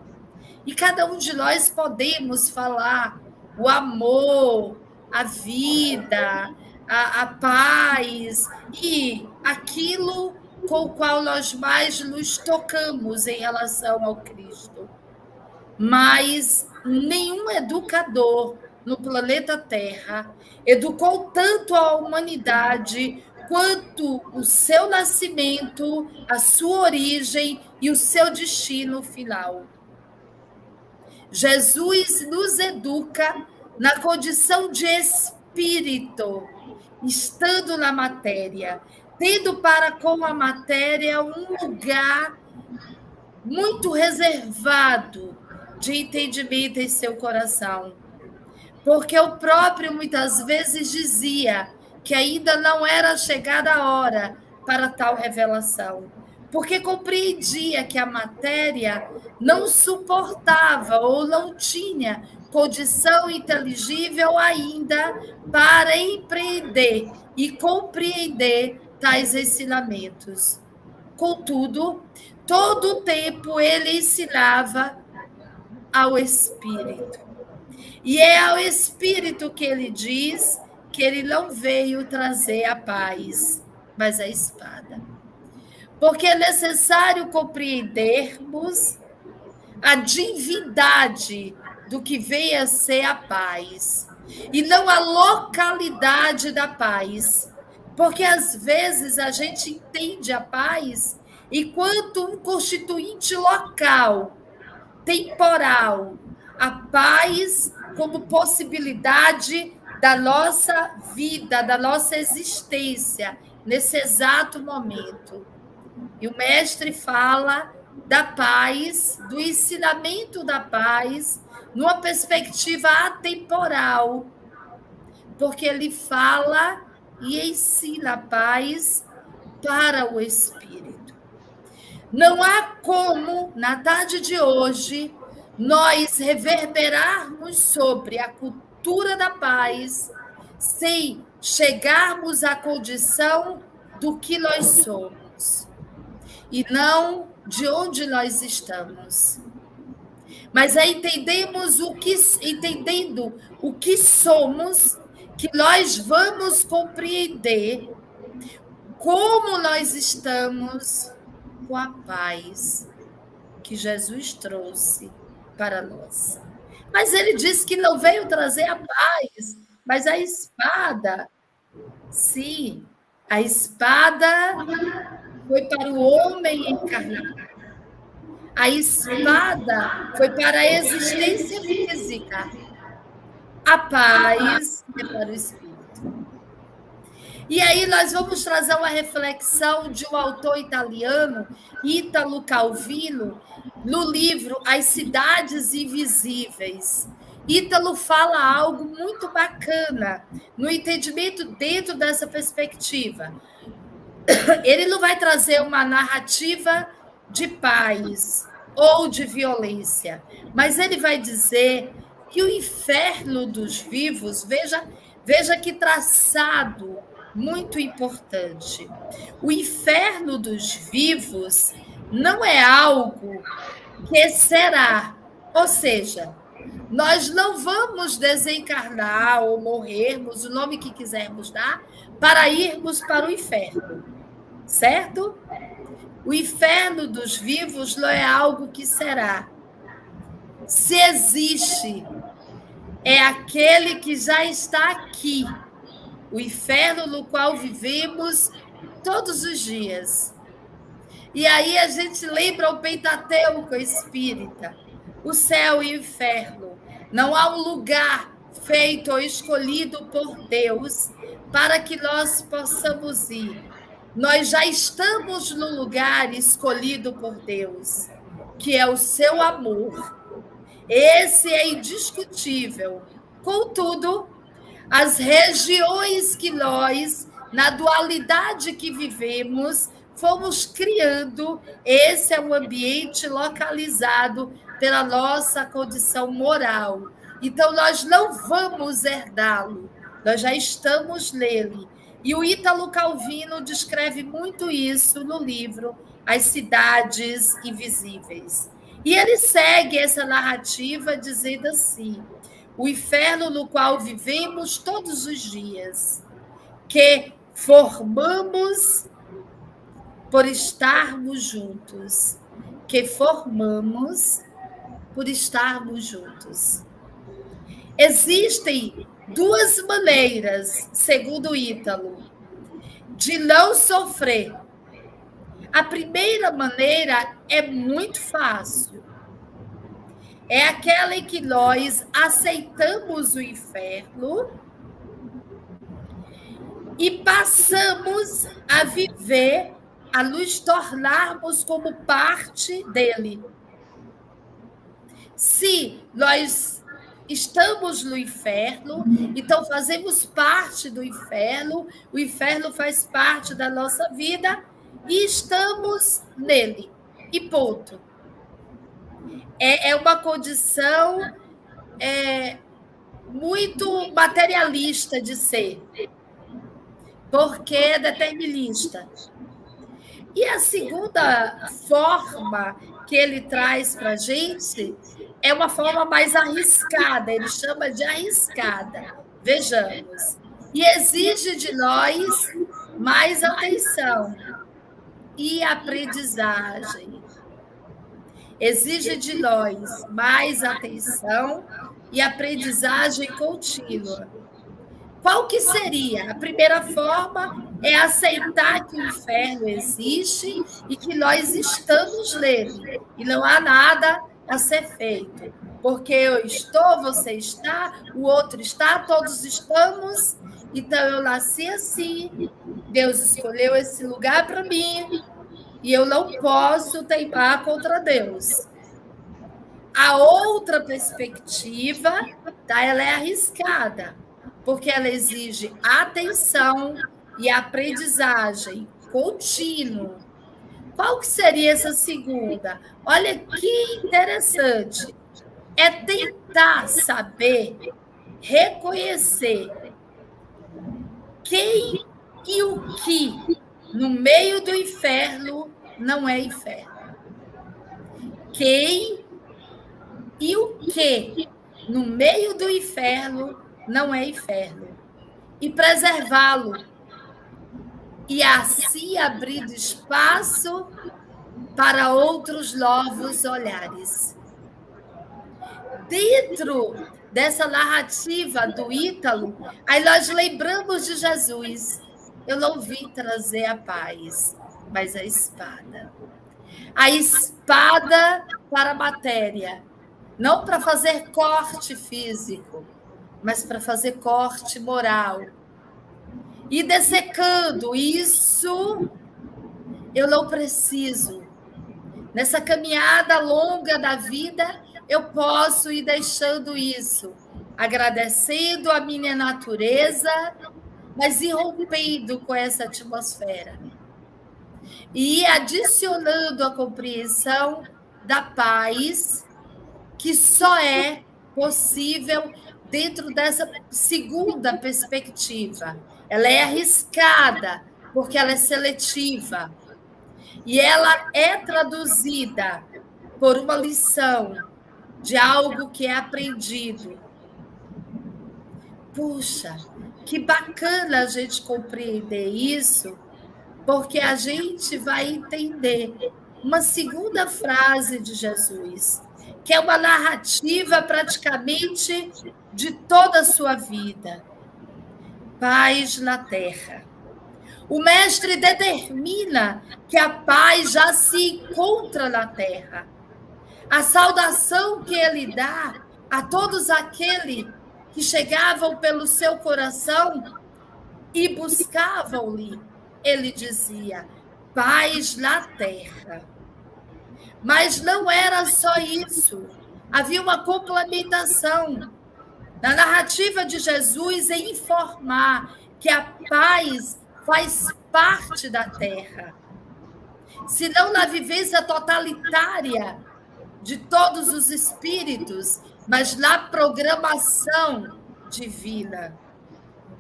E cada um de nós podemos falar o amor, a vida, a paz e aquilo com o qual nós mais nos tocamos em relação ao Cristo. Mas nenhum educador no planeta Terra educou tanto a humanidade quanto o seu nascimento, a sua origem e o seu destino final. Jesus nos educa na condição de espírito, estando na matéria, tendo para com a matéria um lugar muito reservado de entendimento em seu coração. Porque o próprio muitas vezes dizia que ainda não era chegada a hora para tal revelação. Porque compreendia que a matéria não suportava ou não tinha condição inteligível ainda para empreender e compreender tais ensinamentos. Contudo, todo o tempo ele ensinava ao Espírito. E é ao Espírito que ele diz que ele não veio trazer a paz, mas a espada. Porque é necessário compreendermos a divindade do que vem a ser a paz, e não a localidade da paz. Porque às vezes a gente entende a paz enquanto um constituinte local, temporal, a paz como possibilidade da nossa vida, da nossa existência, nesse exato momento. E o Mestre fala da paz, do ensinamento da paz, numa perspectiva atemporal, porque ele fala e ensina a paz para o Espírito. Não há como, na tarde de hoje, nós reverberarmos sobre a cultura da paz sem chegarmos à condição do que nós somos e não de onde nós estamos. Mas entendendo o que somos, que nós vamos compreender como nós estamos com a paz que Jesus trouxe para nós. Mas ele disse que não veio trazer a paz, mas a espada. Sim, a espada foi para o homem encarnado. A espada foi para a existência física. A paz é para o espírito. E aí nós vamos trazer uma reflexão de um autor italiano, Ítalo Calvino, no livro As Cidades Invisíveis. Ítalo fala algo muito bacana no entendimento dentro dessa perspectiva. Ele não vai trazer uma narrativa de paz ou de violência, mas ele vai dizer que o inferno dos vivos, veja que traçado muito importante. O inferno dos vivos não é algo que será, ou seja, nós não vamos desencarnar ou morrermos, o nome que quisermos dar, para irmos para o inferno, certo? O inferno dos vivos não é algo que será. Se existe, é aquele que já está aqui, o inferno no qual vivemos todos os dias. E aí a gente lembra o Pentateuco espírita, o céu e o inferno. Não há um lugar feito ou escolhido por Deus para que nós possamos ir. Nós já estamos no lugar escolhido por Deus, que é o seu amor. Esse é indiscutível. Contudo, as regiões que nós, na dualidade que vivemos, fomos criando, esse é um ambiente localizado pela nossa condição moral. Então, nós não vamos herdá-lo, nós já estamos nele. E o Ítalo Calvino descreve muito isso no livro As Cidades Invisíveis. E ele segue essa narrativa dizendo assim: o inferno no qual vivemos todos os dias, que formamos por estarmos juntos, que formamos por estarmos juntos. Existem duas maneiras, segundo Ítalo, de não sofrer. A primeira maneira é muito fácil. É aquela em que nós aceitamos o inferno e passamos a viver, a nos tornarmos como parte dele. Se nós estamos no inferno, então fazemos parte do inferno, o inferno faz parte da nossa vida e estamos nele. E ponto. É uma condição muito materialista de ser, porque é determinista. E a segunda forma que ele traz para a gente é uma forma mais arriscada, ele chama de arriscada. Vejamos. E exige de nós mais atenção e aprendizagem. Exige de nós mais atenção e aprendizagem contínua. Qual que seria? A primeira forma é aceitar que o inferno existe e que nós estamos nele. E não há nada a ser feito. Porque eu estou, você está, o outro está, todos estamos. Então, eu nasci assim, Deus escolheu esse lugar para mim e eu não posso teimar contra Deus. A outra perspectiva, ela é arriscada, porque ela exige atenção e aprendizagem contínua. Qual que seria essa segunda? Olha que interessante. É tentar saber, reconhecer quem e o que no meio do inferno não é inferno. Quem e o que no meio do inferno não é inferno. e preservá-lo, e assim abrir espaço para outros novos olhares. Dentro dessa narrativa do Ítalo, aí nós lembramos de Jesus. Eu não vim trazer a paz, mas a espada. A espada para a matéria, não para fazer corte físico, mas para fazer corte moral. E dessecando isso, eu não preciso. Nessa caminhada longa da vida, eu posso ir deixando isso, agradecendo a minha natureza, mas irrompendo com essa atmosfera. E adicionando a compreensão da paz, que só é possível dentro dessa segunda perspectiva. Ela é arriscada, porque ela é seletiva. E ela é traduzida por uma lição de algo que é aprendido. Puxa, que bacana a gente compreender isso, porque a gente vai entender uma segunda frase de Jesus, que é uma narrativa praticamente de toda a sua vida. Paz na terra. O mestre determina que a paz já se encontra na terra. A saudação que ele dá a todos aqueles que chegavam pelo seu coração e buscavam-lhe, ele dizia, paz na terra. Mas não era só isso. Havia uma complementação na narrativa de Jesus em informar que a paz faz parte da terra. Se não na vivência totalitária de todos os espíritos, mas na programação divina.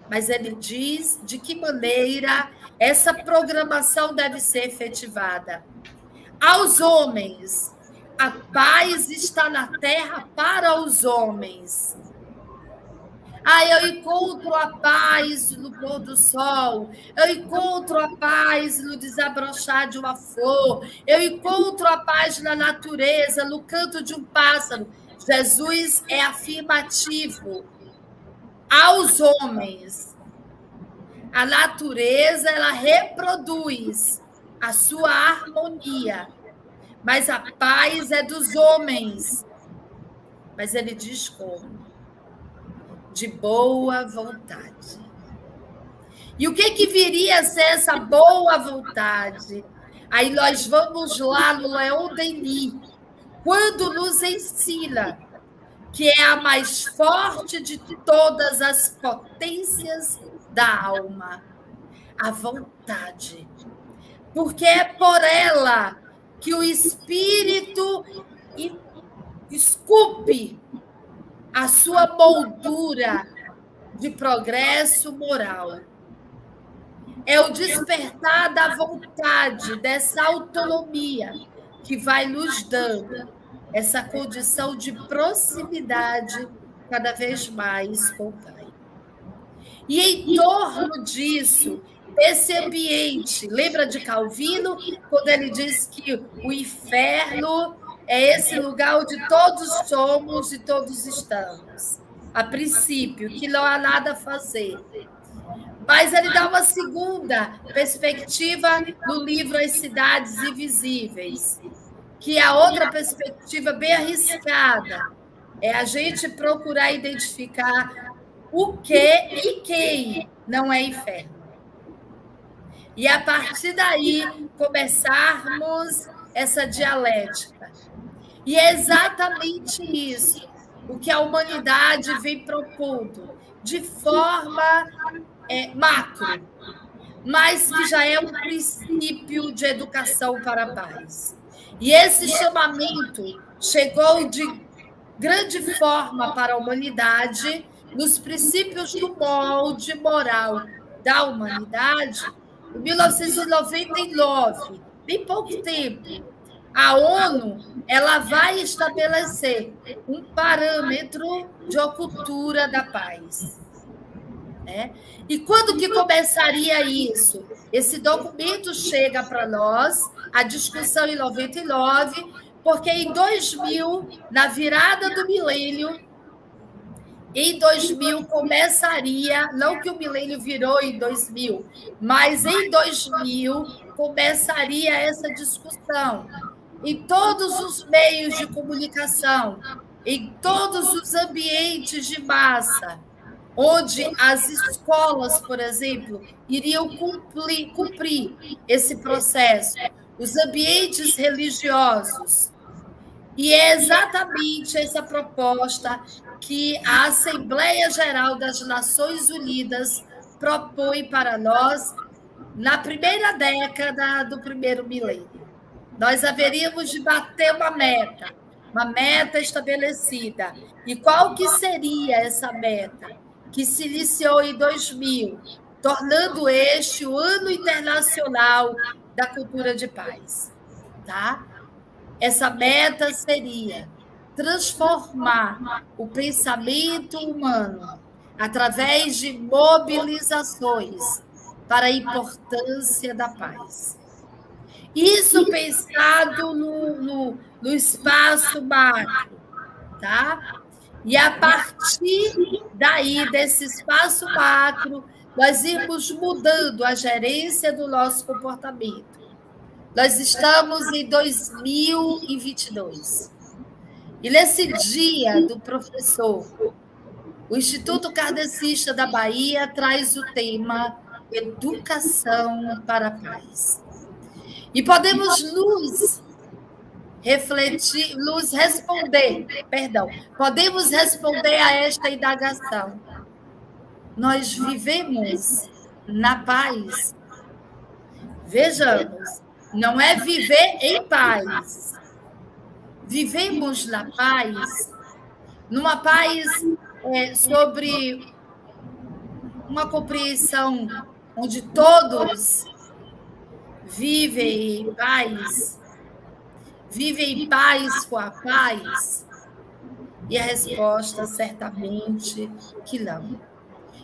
Mas ele diz de que maneira essa programação deve ser efetivada. Aos homens, a paz está na terra para os homens. Eu encontro a paz no pôr do sol, eu encontro a paz no desabrochar de uma flor, eu encontro a paz na natureza, no canto de um pássaro. Jesus é afirmativo. Aos homens, a natureza, ela reproduz a sua harmonia, mas a paz é dos homens. Mas ele diz como? De boa vontade. E o que viria a ser essa boa vontade? Aí nós vamos lá no Leon Denis, quando nos ensina que é a mais forte de todas as potências da alma, a vontade. Porque é por ela que o espírito esculpe a sua moldura de progresso moral. É o despertar da vontade, dessa autonomia, que vai nos dando essa condição de proximidade cada vez mais com o Pai. E em torno disso, esse ambiente, lembra de Calvino, quando ele diz que o inferno é esse lugar onde todos somos e todos estamos, a princípio, que não há nada a fazer. Mas ele dá uma segunda perspectiva no livro As Cidades Invisíveis, que é a outra perspectiva bem arriscada, é a gente procurar identificar o que e quem não é inferno. E, a partir daí, começarmos essa dialética. E é exatamente isso o que a humanidade vem propondo, de forma macro, mas que já é um princípio de educação para a paz. E esse chamamento chegou de grande forma para a humanidade nos princípios do molde moral da humanidade em 1999, bem pouco tempo. A ONU ela vai estabelecer um parâmetro de cultura da paz. né? E quando que começaria isso? Esse documento chega para nós, a discussão em 99, porque em 2000, na virada do milênio, em 2000 começaria, não que o milênio virou em 2000, mas em 2000 começaria essa discussão em todos os meios de comunicação, em todos os ambientes de massa, onde as escolas, por exemplo, iriam cumprir esse processo, os ambientes religiosos. E é exatamente essa proposta que a Assembleia Geral das Nações Unidas propõe para nós na primeira década do primeiro milênio. Nós haveríamos de bater uma meta estabelecida. E qual que seria essa meta? Que se iniciou em 2000, tornando este o Ano Internacional da Cultura de Paz. Tá? Essa meta seria transformar o pensamento humano através de mobilizações para a importância da paz. Isso pensado no espaço macro, tá? E a partir daí, desse espaço macro, nós irmos mudando a gerência do nosso comportamento. Nós estamos em 2022. E nesse dia do professor, o Instituto Kardecista da Bahia traz o tema Educação para a Paz. E podemos podemos responder a esta indagação. Nós vivemos na paz? Vejamos, não é viver em paz. Vivemos na paz, numa paz sobre uma compreensão onde todos vivem em paz com a paz? E a resposta, certamente, que não.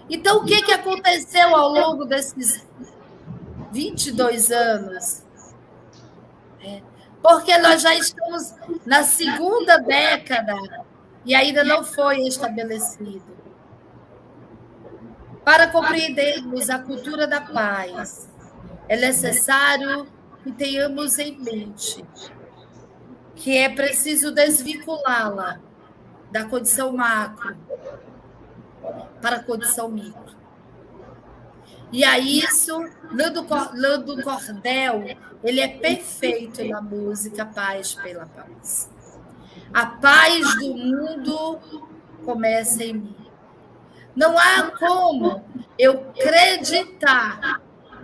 Então, o que aconteceu ao longo desses 22 anos? Porque nós já estamos na segunda década e ainda não foi estabelecido. Para compreendermos a cultura da paz, é necessário que tenhamos em mente que é preciso desvinculá-la da condição macro para a condição micro. E a isso, Nando Cordel, ele é perfeito na música Paz pela Paz. A paz do mundo começa em mim. Não há como eu acreditar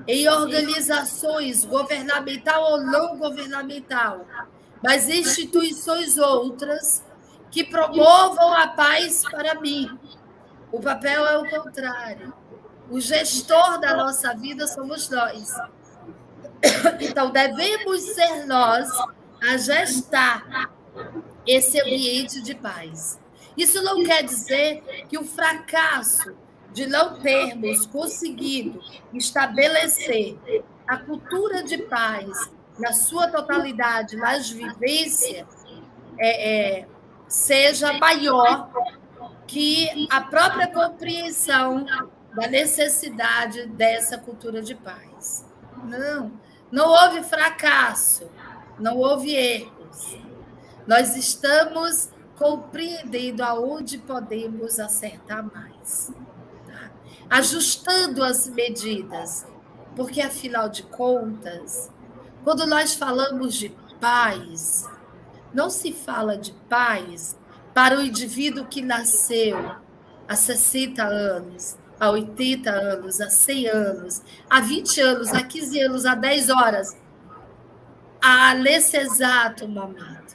em organizações governamental ou não governamental, mas instituições outras que promovam a paz para mim. O papel é o contrário. O gestor da nossa vida somos nós. Então, devemos ser nós a gestar esse ambiente de paz. Isso não quer dizer que o fracasso de não termos conseguido estabelecer a cultura de paz na sua totalidade, nas vivências, seja maior que a própria compreensão da necessidade dessa cultura de paz. Não houve fracasso, não houve erros. Nós estamos compreendendo aonde podemos acertar mais, tá? Ajustando as medidas, porque, afinal de contas, quando nós falamos de paz, não se fala de paz para o indivíduo que nasceu há 60 anos, há 80 anos, há 100 anos, há 20 anos, há 15 anos, há 10 horas, nesse exato momento.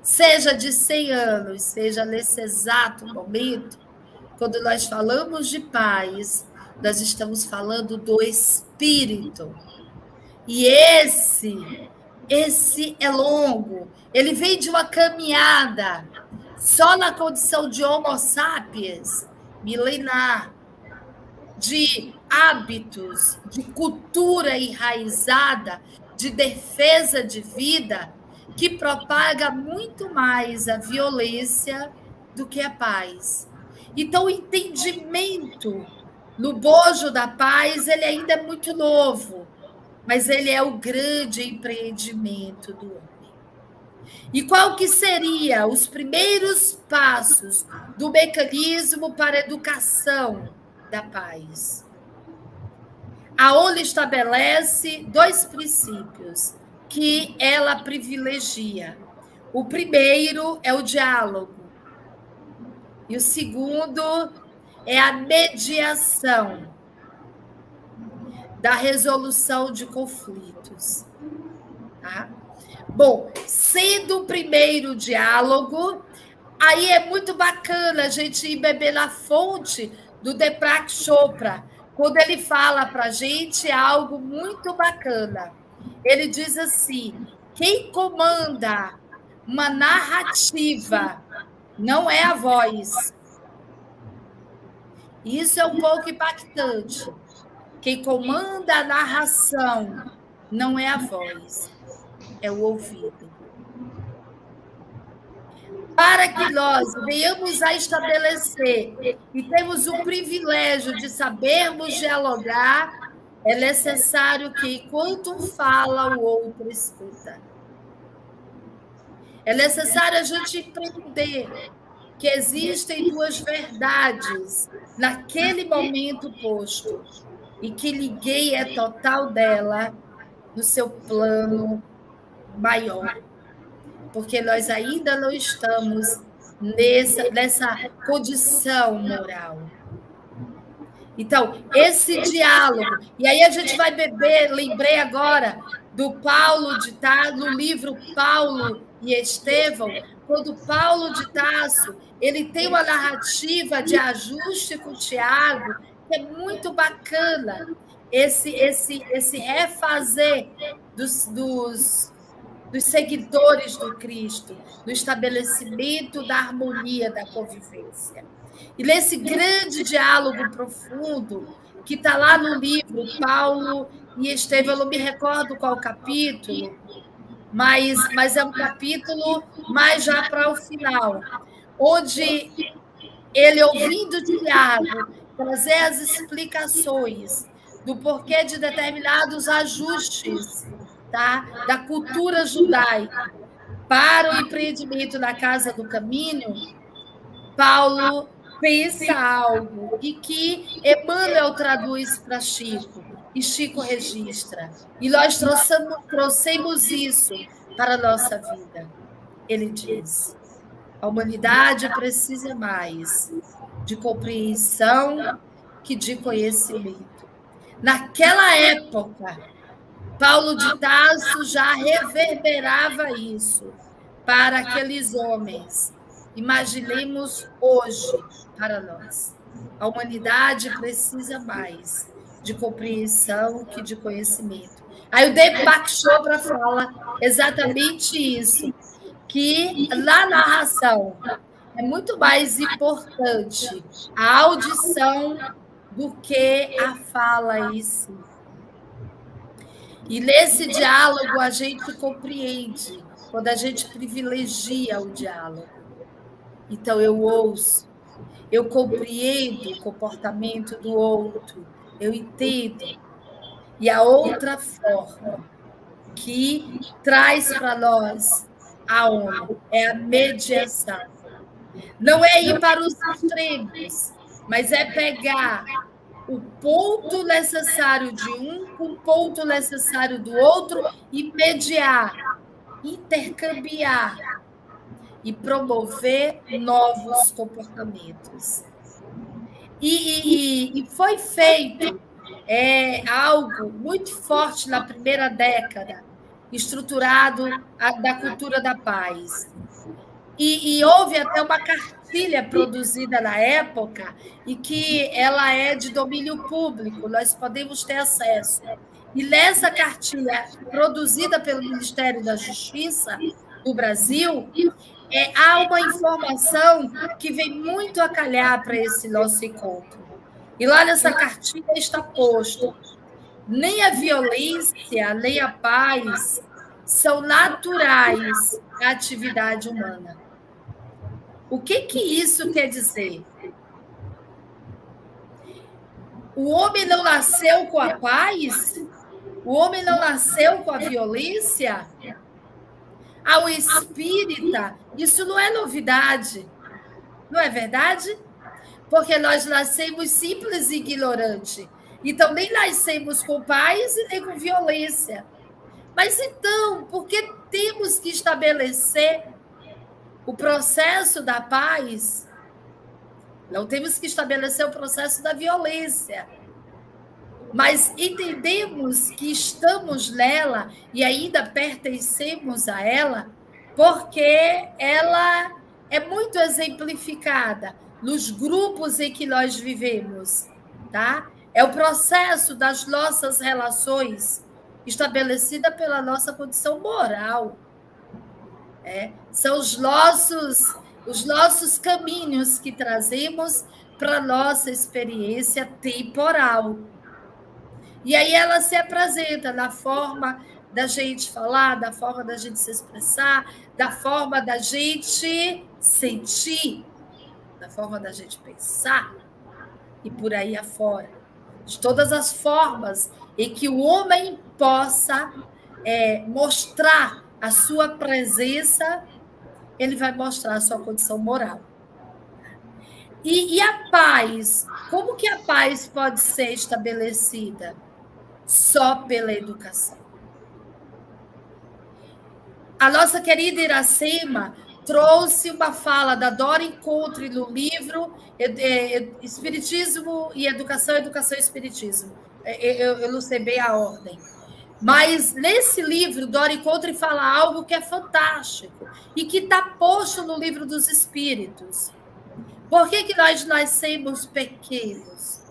Seja de 100 anos, seja nesse exato momento, quando nós falamos de paz, nós estamos falando do espírito. E esse é longo, ele vem de uma caminhada, só na condição de Homo sapiens, milenar. de hábitos, de cultura enraizada, de defesa de vida, que propaga muito mais a violência do que a paz. Então, o entendimento no bojo da paz, ele ainda é muito novo, mas ele é o grande empreendimento do homem. E qual que seria os primeiros passos do mecanismo para a educação da paz? A ONU estabelece 2 princípios que ela privilegia. O primeiro é o diálogo. E o segundo é a mediação da resolução de conflitos. Tá? Bom, sendo o primeiro diálogo, aí é muito bacana a gente ir beber na fonte do Deepak Chopra, quando ele fala para a gente algo muito bacana. Ele diz assim: quem comanda uma narrativa não é a voz. Isso é um pouco impactante. Quem comanda a narração não é a voz, é o ouvido. Para que nós venhamos a estabelecer e temos o privilégio de sabermos dialogar, é necessário que, enquanto um fala, o outro escuta. É necessário a gente entender que existem 2 verdades naquele momento posto e que ninguém é total dela no seu plano maior. Porque nós ainda não estamos nessa condição moral. Então, esse diálogo, e aí a gente vai beber, lembrei agora do Paulo de Tarso, no livro Paulo e Estevão, quando Paulo de Tarso, ele tem uma narrativa de ajuste com o Tiago, que é muito bacana, esse refazer dos seguidores do Cristo, do estabelecimento da harmonia, da convivência. E nesse grande diálogo profundo, que está lá no livro Paulo e Estevão, eu não me recordo qual capítulo, mas é um capítulo mais já para o final, onde ele, ouvindo Tiago, trazer as explicações do porquê de determinados ajustes, tá, da cultura judaica para o empreendimento da Casa do Caminho, Paulo pensa algo e que Emmanuel traduz para Chico, e Chico registra. E nós trouxemos isso para a nossa vida. Ele diz: a humanidade precisa mais de compreensão que de conhecimento. Naquela época, Paulo de Tarso já reverberava isso para aqueles homens. Imaginemos hoje para nós. A humanidade precisa mais de compreensão que de conhecimento. Aí o Deepak Chopra fala exatamente isso, que na narração é muito mais importante a audição do que a fala em si. E nesse diálogo a gente compreende, quando a gente privilegia o diálogo. Então eu ouço, eu compreendo o comportamento do outro, eu entendo. E a outra forma que traz para nós a ONU é a mediação. Não é ir para os extremos, mas é pegar o ponto necessário de um com o ponto necessário do outro e mediar, intercambiar e promover novos comportamentos. E foi feito algo muito forte na primeira década, estruturado da cultura da paz. E houve até uma cartilha produzida na época e que ela é de domínio público, nós podemos ter acesso. E nessa cartilha, produzida pelo Ministério da Justiça do Brasil, há uma informação que vem muito a calhar para esse nosso encontro. E lá nessa cartilha está posto: nem a violência, nem a paz são naturais à atividade humana. O que isso quer dizer? O homem não nasceu com a paz? O homem não nasceu com a violência? Ao espírita, isso não é novidade. Não é verdade? Porque nós nascemos simples e ignorante. Então, nem nascemos com paz e nem com violência. Mas então, por que temos que estabelecer o processo da paz? Não temos que estabelecer o processo da violência. Mas entendemos que estamos nela e ainda pertencemos a ela, porque ela é muito exemplificada nos grupos em que nós vivemos, tá? É o processo das nossas relações estabelecida pela nossa condição moral. São os nossos caminhos que trazemos para a nossa experiência temporal. E aí ela se apresenta na forma da gente falar, da forma da gente se expressar, da forma da gente sentir, da forma da gente pensar e por aí afora. De todas as formas em que o homem possa mostrar a sua presença, ele vai mostrar a sua condição moral. E a paz? Como que a paz pode ser estabelecida? Só pela educação. A nossa querida Iracema trouxe uma fala da Doreen Contri no livro Espiritismo e Educação, Educação e Espiritismo. Eu não sei bem a ordem. Mas nesse livro, Doreen Contri fala algo que é fantástico e que está posto no Livro dos Espíritos. Por que nós nascemos pequenos?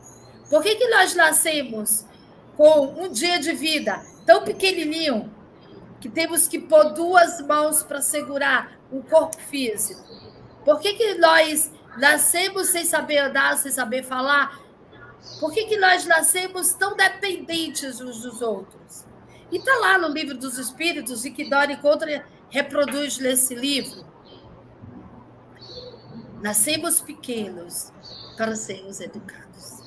Por que nós nascemos com um dia de vida tão pequenininho que temos que pôr 2 mãos para segurar um corpo físico? Por que nós nascemos sem saber andar, sem saber falar? Por que nós nascemos tão dependentes uns dos outros? E está lá no Livro dos Espíritos, e que Doreen Contri reproduz nesse livro. Nascemos pequenos para sermos educados.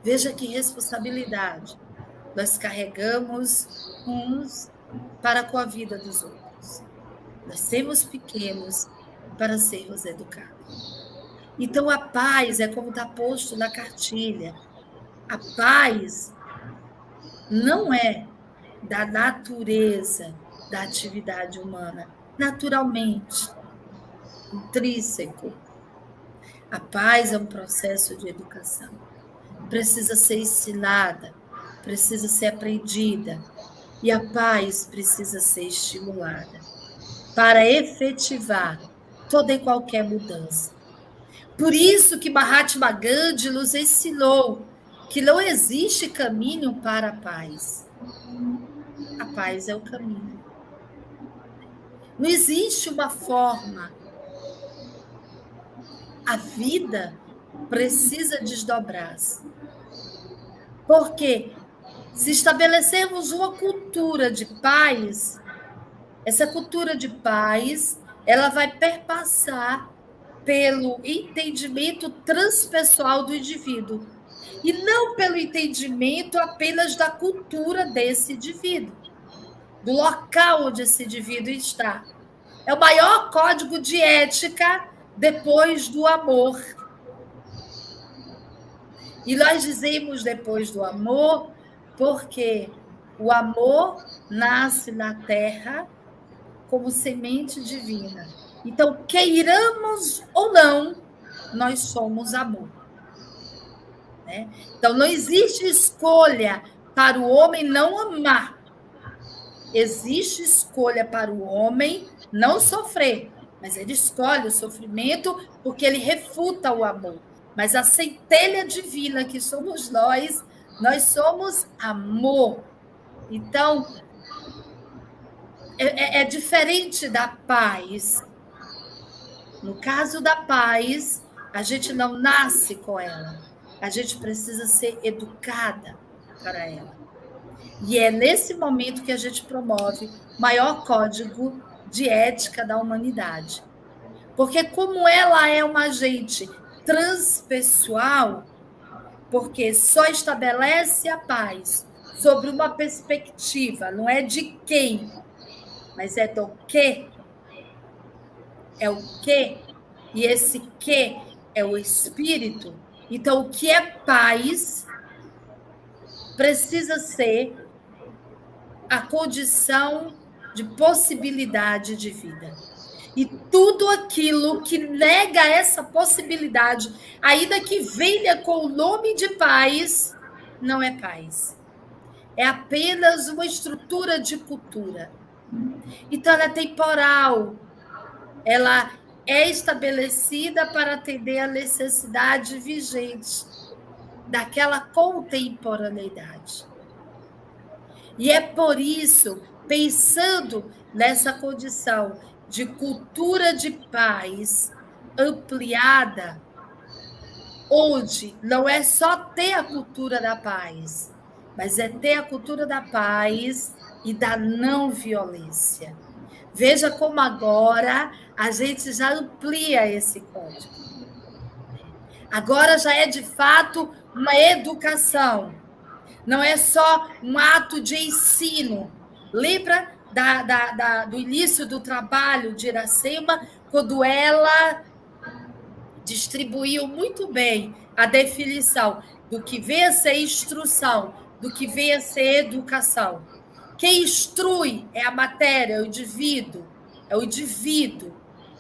Veja que responsabilidade nós carregamos uns para com a vida dos outros. Nascemos pequenos para sermos educados. Então, a paz é como está posto na cartilha. A paz não é da natureza da atividade humana, naturalmente, intrínseco. A paz é um processo de educação. Precisa ser ensinada, precisa ser aprendida, e a paz precisa ser estimulada para efetivar toda e qualquer mudança. Por isso que Mahatma Gandhi nos ensinou que não existe caminho para a paz. A paz é o caminho. Não existe uma forma. A vida precisa desdobrar-se. Porque se estabelecermos uma cultura de paz, essa cultura de paz, ela vai perpassar pelo entendimento transpessoal do indivíduo. E não pelo entendimento apenas da cultura desse indivíduo, do local onde esse indivíduo está. É o maior código de ética depois do amor. E nós dizemos depois do amor, porque o amor nasce na terra como semente divina. Então, queiramos ou não, nós somos amor. Então, não existe escolha para o homem não amar. Existe escolha para o homem não sofrer, mas ele escolhe o sofrimento porque ele refuta o amor. Mas a centelha divina que somos nós somos amor. Então, é diferente da paz. No caso da paz, A gente não nasce com ela. A gente precisa ser educada para ela. E é nesse momento que a gente promove o maior código de ética da humanidade. Porque como ela é um agente transpessoal, porque só estabelece a paz sobre uma perspectiva, não é de quem, mas é do que. É o que, e esse que é o espírito. Então, o que é paz precisa ser a condição de possibilidade de vida. E tudo aquilo que nega essa possibilidade, ainda que venha com o nome de paz, não é paz. É apenas uma estrutura de cultura. Então, ela é temporal. Ela é estabelecida para atender a necessidade vigente daquela contemporaneidade. E é por isso, pensando nessa condição de cultura de paz ampliada, onde não é só ter a cultura da paz, mas é ter a cultura da paz e da não violência. Veja como agora a gente já amplia esse código. Agora já é de fato uma educação. Não é só um ato de ensino. Lembra do início do trabalho de Iracema, quando ela distribuiu muito bem a definição do que vem a ser instrução, do que vem a ser educação. Quem instrui é a matéria, é o indivíduo. É o indivíduo.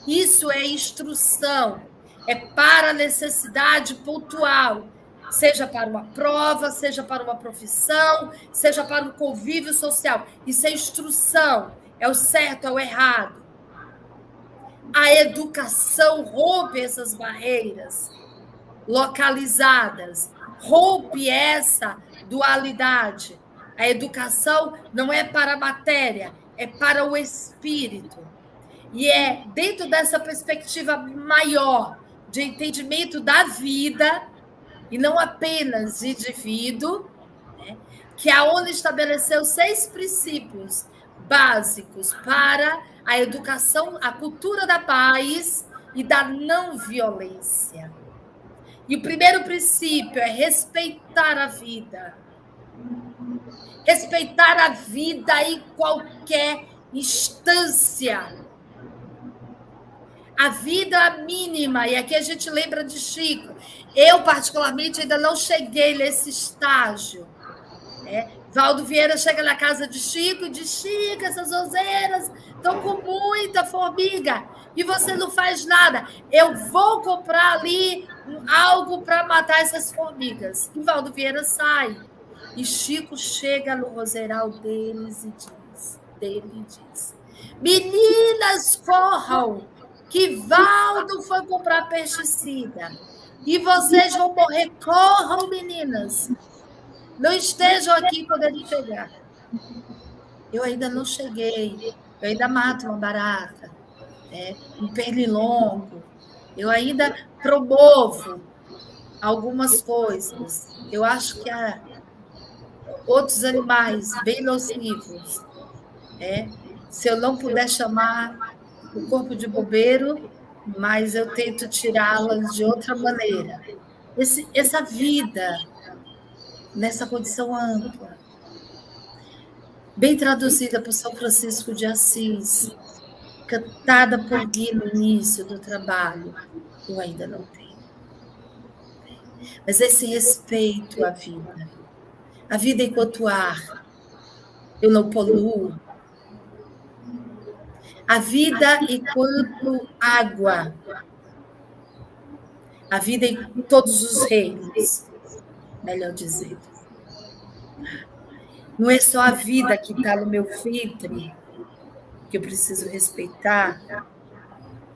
Isso é instrução. É para a necessidade pontual. Seja para uma prova, seja para uma profissão, seja para um convívio social. Isso é instrução. É o certo, é o errado. A educação rompe essas barreiras localizadas. Rompe essa dualidade. A educação não é para a matéria, é para o espírito. E é dentro dessa perspectiva maior de entendimento da vida, e não apenas de indivíduo, né, que a ONU estabeleceu 6 princípios básicos para a educação, a cultura da paz e da não violência. E o primeiro princípio é respeitar a vida. Respeitar a vida em qualquer instância. A vida mínima, e aqui a gente lembra de Chico. Eu, particularmente, ainda não cheguei nesse estágio. Valdo Vieira chega na casa de Chico e diz: Chico, essas roseiras estão com muita formiga e você não faz nada. Eu vou comprar ali algo para matar essas formigas. E Valdo Vieira sai. E Chico chega no roseiral deles e diz: meninas, corram, que Valdo foi comprar pesticida. E vocês vão morrer. Corram, meninas. Não estejam aqui quando ele chegar. Eu ainda não cheguei. Eu ainda mato uma barata, um pernilongo. Eu ainda promovo algumas coisas. Eu acho que há outros animais bem nocivos. Se eu não puder chamar o corpo de bobeiro, mas eu tento tirá-las de outra maneira. Essa vida, nessa condição ampla, bem traduzida por São Francisco de Assis, cantada por Gui no início do trabalho, eu ainda não tenho. Mas esse respeito à vida enquanto ar, eu não poluo. A vida enquanto água, a vida em todos os reinos, melhor dizendo. Não é só a vida que está no meu ventre que eu preciso respeitar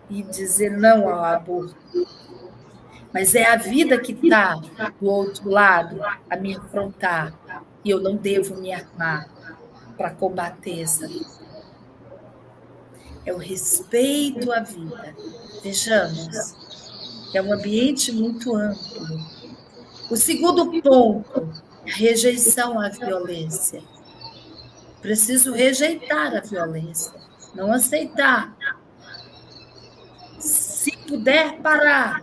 e dizer não ao aborto, mas é a vida que está do outro lado a me afrontar, e eu não devo me armar para combater essa vida. É o respeito à vida. Vejamos, que é um ambiente muito amplo. O segundo ponto, a rejeição à violência. Preciso rejeitar a violência, não aceitar. Se puder parar,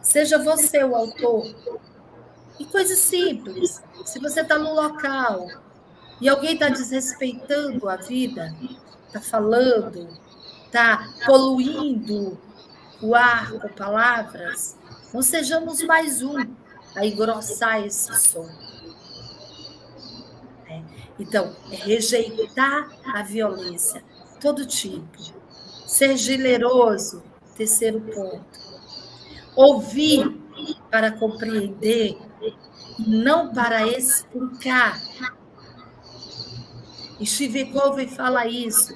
seja você o autor. E coisas simples. Se você está no local e alguém está desrespeitando a vida, está falando, está poluindo o ar com palavras, não sejamos mais um a engrossar esse som. Então, é rejeitar a violência, todo tipo. Ser generoso, terceiro ponto. Ouvir para compreender, não para explicar. E Stephen Covey fala isso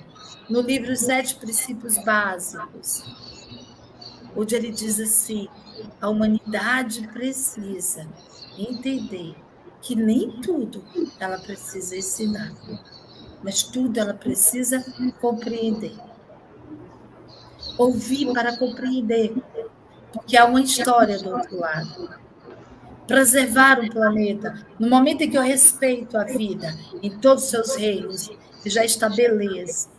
no livro 7 Princípios Básicos, onde ele diz assim, a humanidade precisa entender que nem tudo ela precisa ensinar, mas tudo ela precisa compreender. Ouvir para compreender, porque há uma história do outro lado. Preservar o planeta. No momento em que eu respeito a vida em todos os seus reinos, já estabeleço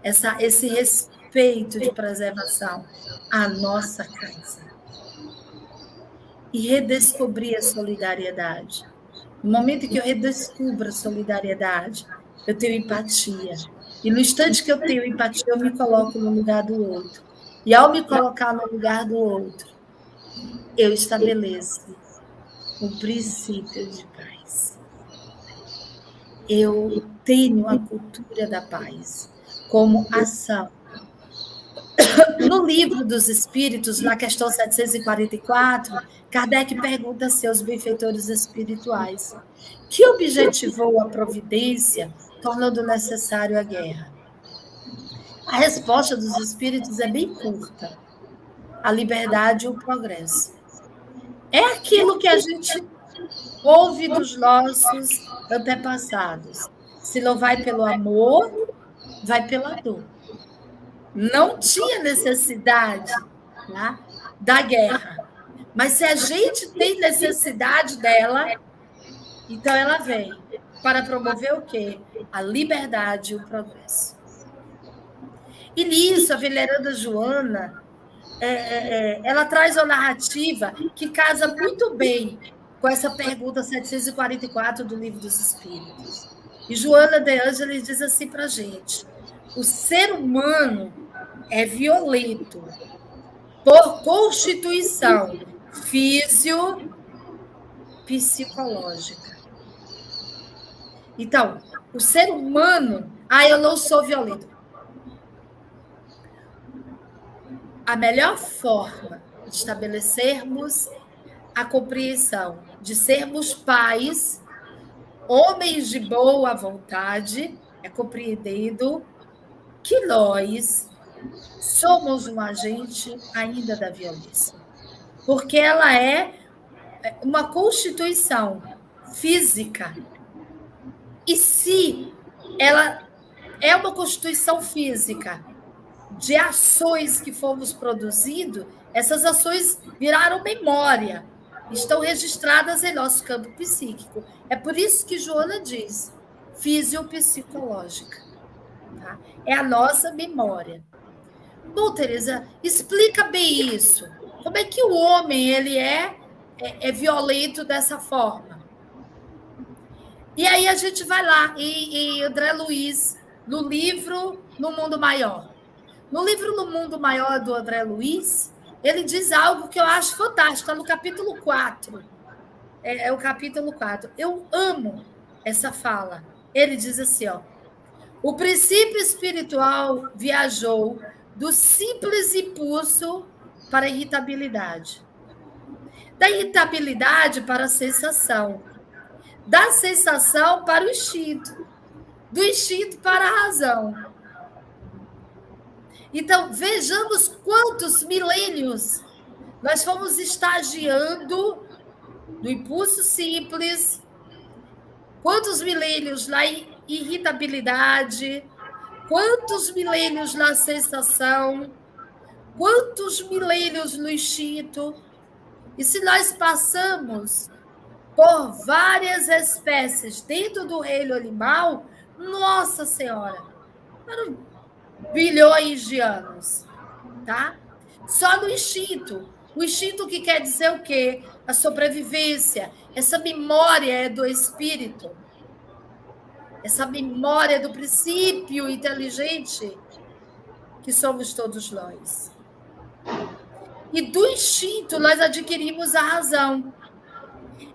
esse respeito de preservação à nossa casa. E redescobrir a solidariedade. No momento em que eu redescubro a solidariedade, eu tenho empatia. E no instante que eu tenho empatia, eu me coloco no lugar do outro. E ao me colocar no lugar do outro, eu estabeleço um princípio de paz. Eu tenho a cultura da paz como ação. No livro dos Espíritos, na questão 744, Kardec pergunta a seus benfeitores espirituais que objetivou a providência, tornando necessário a guerra. A resposta dos Espíritos é bem curta. A liberdade e o progresso. É aquilo que a gente ouve dos nossos antepassados. Se não vai pelo amor, vai pela dor. Não tinha necessidade, né, da guerra. Mas se a gente tem necessidade dela, então ela vem para promover o quê? A liberdade e o progresso. E nisso, a veneranda Joana, ela traz uma narrativa que casa muito bem com essa pergunta 744 do Livro dos Espíritos. E Joana de Ângeles diz assim para a gente, o ser humano é violento por constituição físio-psicológica. Então, o ser humano... eu não sou violento. A melhor forma de estabelecermos a compreensão, de sermos pais, homens de boa vontade, é compreendendo que nós somos um agente ainda da violência. Porque ela é uma constituição física. E se ela é uma constituição física de ações que fomos produzindo, essas ações viraram memória, estão registradas em nosso campo psíquico. É por isso que Joana diz, fisiopsicológica. Tá? É a nossa memória. Bom, Tereza, explica bem isso. Como é que o homem ele é violento dessa forma? E aí a gente vai lá em André Luiz, no livro No Mundo Maior. No livro No Mundo Maior do André Luiz, ele diz algo que eu acho fantástico, está no capítulo 4. É o capítulo 4. Eu amo essa fala. Ele diz assim, o princípio espiritual viajou do simples impulso para a irritabilidade. Da irritabilidade para a sensação. Da sensação para o instinto. Do instinto para a razão. Então, vejamos quantos milênios nós fomos estagiando no impulso simples, quantos milênios na irritabilidade, quantos milênios na sensação, quantos milênios no instinto, e se nós passamos por várias espécies dentro do reino animal, nossa Senhora, foram bilhões de anos, tá? Só no instinto. O instinto que quer dizer o quê? A sobrevivência. Essa memória é do espírito. Essa memória do princípio inteligente que somos todos nós. E do instinto nós adquirimos a razão.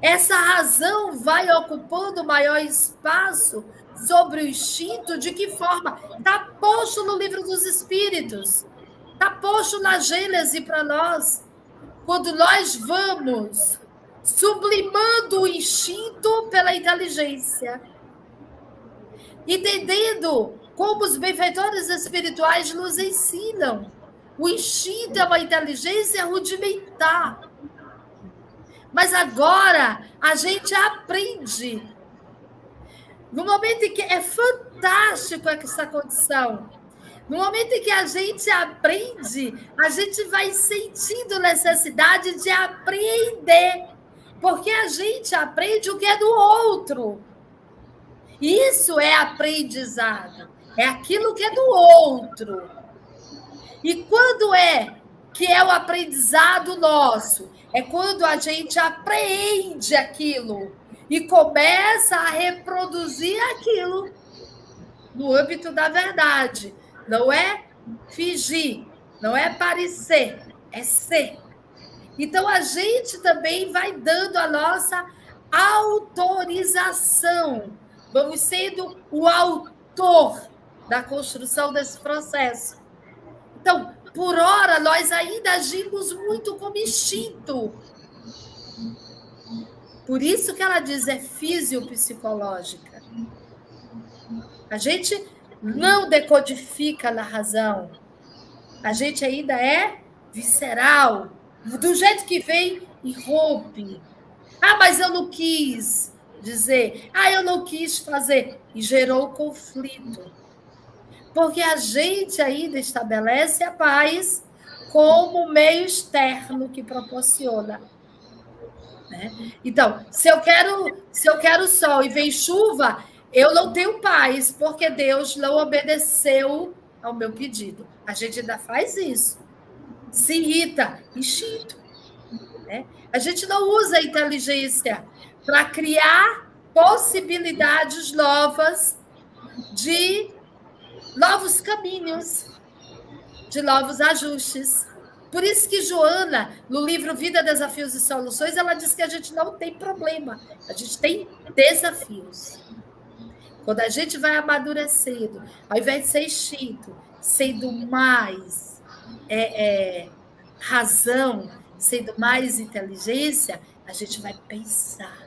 Essa razão vai ocupando maior espaço sobre o instinto. De que forma? Está posto no livro dos Espíritos. Está posto na Gênese para nós. Quando nós vamos sublimando o instinto pela inteligência, entendendo como os benfeitores espirituais nos ensinam. O instinto é uma inteligência rudimentar. Mas agora a gente aprende. No momento em que é fantástico essa condição, no momento em que a gente aprende, a gente vai sentindo necessidade de aprender. Porque a gente aprende o que é do outro. Isso é aprendizado. É aquilo que é do outro. E quando é que é o aprendizado nosso? É quando a gente apreende aquilo e começa a reproduzir aquilo no âmbito da verdade. Não é fingir, não é parecer, é ser. Então, a gente também vai dando a nossa autorização. Vamos sendo o autor da construção desse processo. Então, por hora, nós ainda agimos muito como instinto. Por isso que ela diz, é fisiopsicológica. A gente não decodifica na razão. A gente ainda é visceral. Do jeito que vem e rompe. Ah, mas eu não quis dizer. Ah, eu não quis fazer. E gerou conflito. Porque a gente ainda estabelece a paz como meio externo que proporciona. Né? Então, se eu quero sol e vem chuva, eu não tenho paz, porque Deus não obedeceu ao meu pedido. A gente ainda faz isso. Se irrita, instinto. Né? A gente não usa a inteligência para criar possibilidades novas de novos caminhos, de novos ajustes. Por isso que Joana, no livro Vida, Desafios e Soluções, ela diz que a gente não tem problema, a gente tem desafios. Quando a gente vai amadurecendo, ao invés de ser instinto, sendo mais razão, sendo mais inteligência, a gente vai pensar.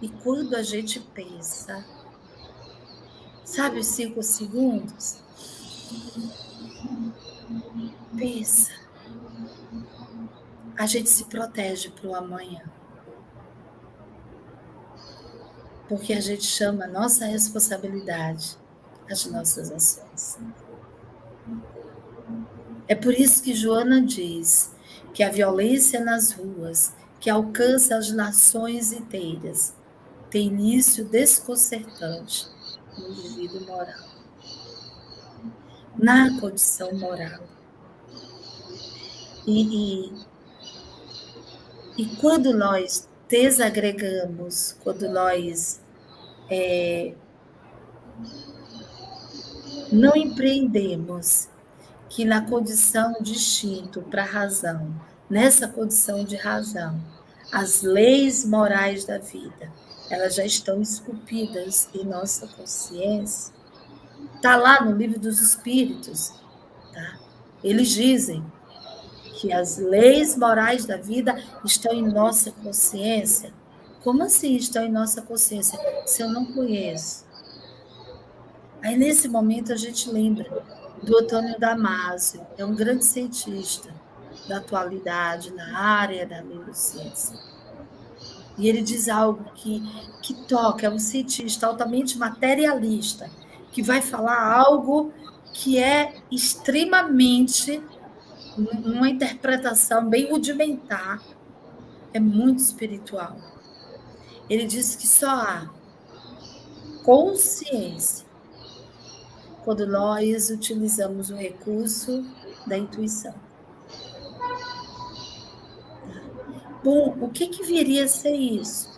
E quando a gente pensa, sabe os 5 segundos? Pensa. A gente se protege para o amanhã. Porque a gente chama a nossa responsabilidade as nossas ações. É por isso que Joana diz que a violência nas ruas, que alcança as nações inteiras, tem início desconcertante no indivíduo moral, na condição moral. E quando nós desagregamos, quando nós não empreendemos que na condição de instinto para a razão, nessa condição de razão, as leis morais da vida, elas já estão esculpidas em nossa consciência. Está lá no livro dos Espíritos. Tá? Eles dizem que as leis morais da vida estão em nossa consciência. Como assim estão em nossa consciência? Se eu não conheço. Aí, nesse momento, a gente lembra do Antônio Damasio, é um grande cientista da atualidade na área da neurociência. E ele diz algo que toca, é um cientista altamente materialista, que vai falar algo que é extremamente numa interpretação bem rudimentar, é muito espiritual. Ele diz que só há consciência quando nós utilizamos o recurso da intuição. Bom, o que viria a ser isso?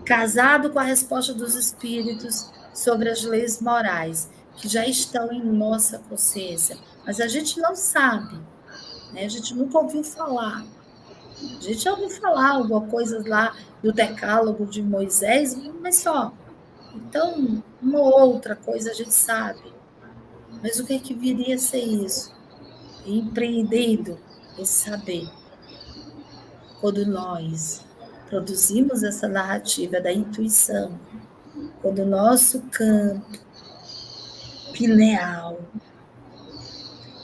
Casado com a resposta dos espíritos sobre as leis morais, que já estão em nossa consciência, mas a gente não sabe, né? A gente nunca ouviu falar. A gente já ouviu falar alguma coisa lá do decálogo de Moisés, mas só. Então, uma outra coisa a gente sabe. Mas o que viria a ser isso? Empreendido esse saber. Quando nós produzimos essa narrativa da intuição, quando o nosso campo pineal,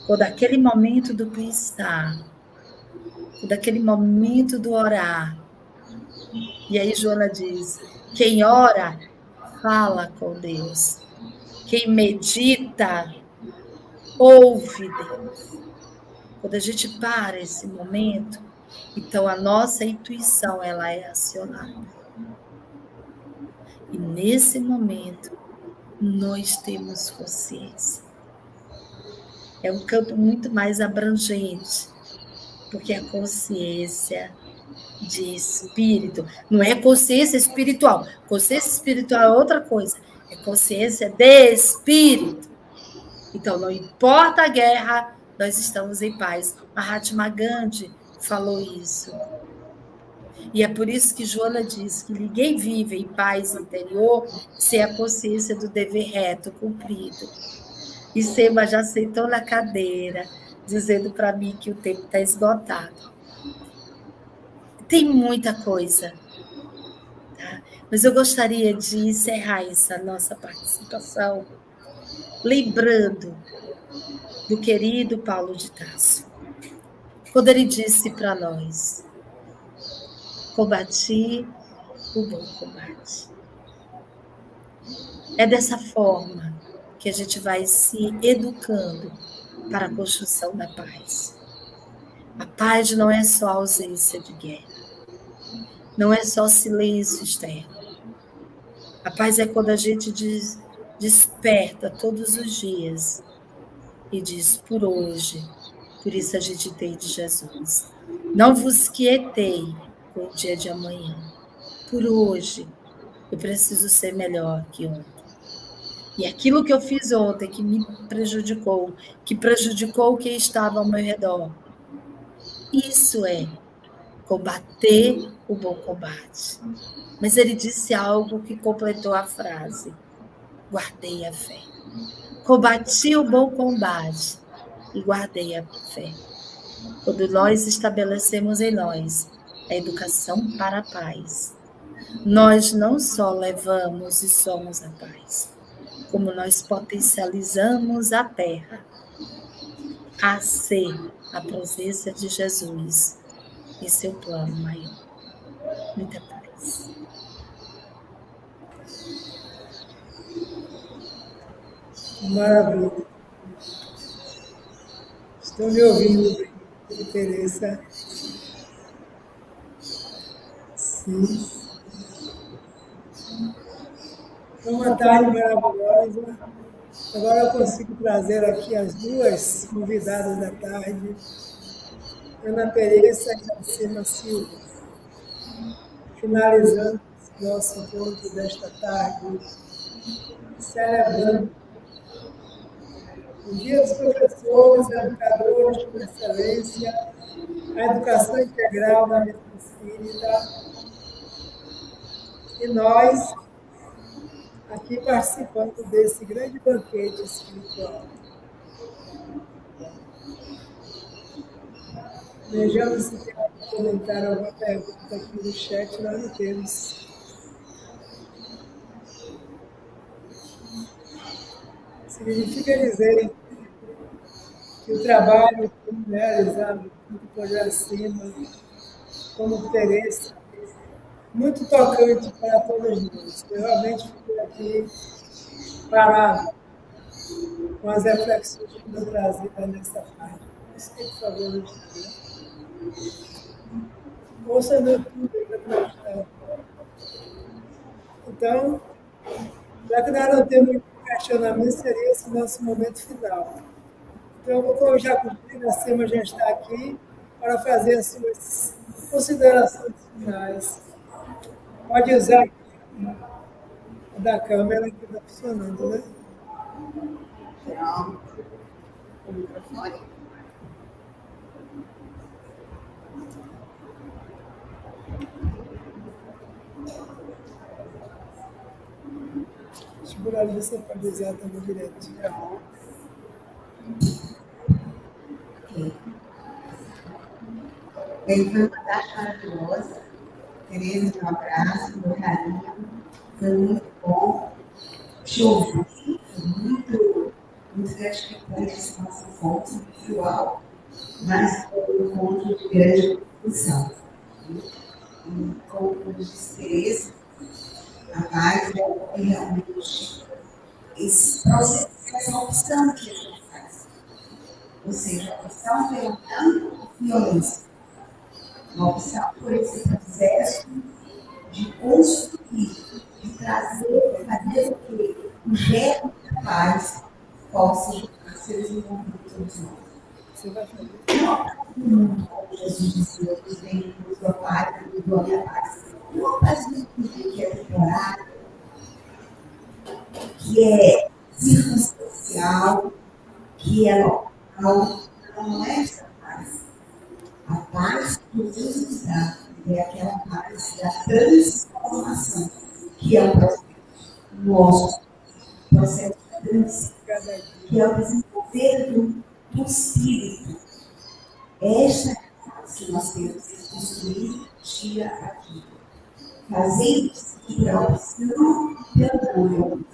quando aquele momento do pensar, quando aquele momento do orar, e aí Joana diz, quem ora, fala com Deus. Quem medita, ouve Deus. Quando a gente para esse momento, então a nossa intuição ela é acionada. E nesse momento, nós temos consciência. É um campo muito mais abrangente, porque a consciência de espírito não é consciência espiritual. Consciência espiritual é outra coisa. É consciência de espírito. Então, não importa a guerra, nós estamos em paz. Mahatma Gandhi falou isso. E é por isso que Joana diz que ninguém vive em paz interior sem a consciência do dever reto cumprido. E Sema já sentou na cadeira, dizendo para mim que o tempo está esgotado. Tem muita coisa, tá? Mas eu gostaria de encerrar essa nossa participação lembrando do querido Paulo de Tarso, quando ele disse para nós, combati o bom combate. É dessa forma que a gente vai se educando para a construção da paz. A paz não é só ausência de guerra, não é só silêncio externo. A paz é quando a gente desperta todos os dias e diz, por hoje, por isso a gente tem de Jesus. Não vos quietei com o dia de amanhã. Por hoje, eu preciso ser melhor que ontem. E aquilo que eu fiz ontem, que me prejudicou, que prejudicou quem estava ao meu redor, isso é combater o bom combate. Mas ele disse algo que completou a frase. Guardei a fé. Combati o bom combate e guardei a fé. Quando nós estabelecemos em nós a educação para a paz, nós não só levamos e somos a paz, como nós potencializamos a terra a ser a presença de Jesus em seu plano maior. Muita paz. Maravilha. Estão me ouvindo, Teresa? Sim. Uma tarde maravilhosa. Agora eu consigo trazer aqui as duas convidadas da tarde, Ana Teresa e Alcina Silva, finalizando nosso encontro desta tarde, celebrando o Dia dos Professores, Educadores por Excelência, a educação integral da vida espírita, e nós aqui participando desse grande banquete espiritual. Vejamos se tem algum comentário, alguma pergunta aqui no chat, nós não temos. Significa dizer que o trabalho realizado por Jacima, como Teresa, muito tocante para todos nós. Eu realmente fiquei aqui parado com as reflexões que foram trazidas nessa tarde. por favor, no YouTube. Ouça no YouTube para prestar. Então, já que nós não temos questionamento, seria esse nosso momento final. Então, como eu já cumpri, a Sema já está aqui para fazer as suas considerações finais. Pode usar a da câmera que está funcionando, né? Pronto. O microfone. Acho que por ali você pode usar também direto. Ok. Bem, foi uma tarde maravilhosa. Tereza, um abraço, meu carinho. Foi muito bom. Te ouvir, foi muito gratificante esse nosso encontro individual, mas foi um encontro de grande contribuição. Como disse Tereza, a paz é realmente esse processo, essa opção que a gente faz. Ou seja, a opção pela não violência. Uma opção por esse processo de construir, de trazer, de fazer o que o germe da paz possa ser desenvolvido em todos nós. Você vai fazer. Não, como Jesus disse, os veículos do Pai, do dom e a paz. Uma paz que é temporária, que é circunstancial, que é local, não é essa paz. A paz que Jesus nos dá é aquela paz da transformação, que é o processo nosso, o processo da transição, que é o desenvolver do espírito. Esta é a paz que nós temos que construir dia a dia. Fazendo-se de opção pelo não.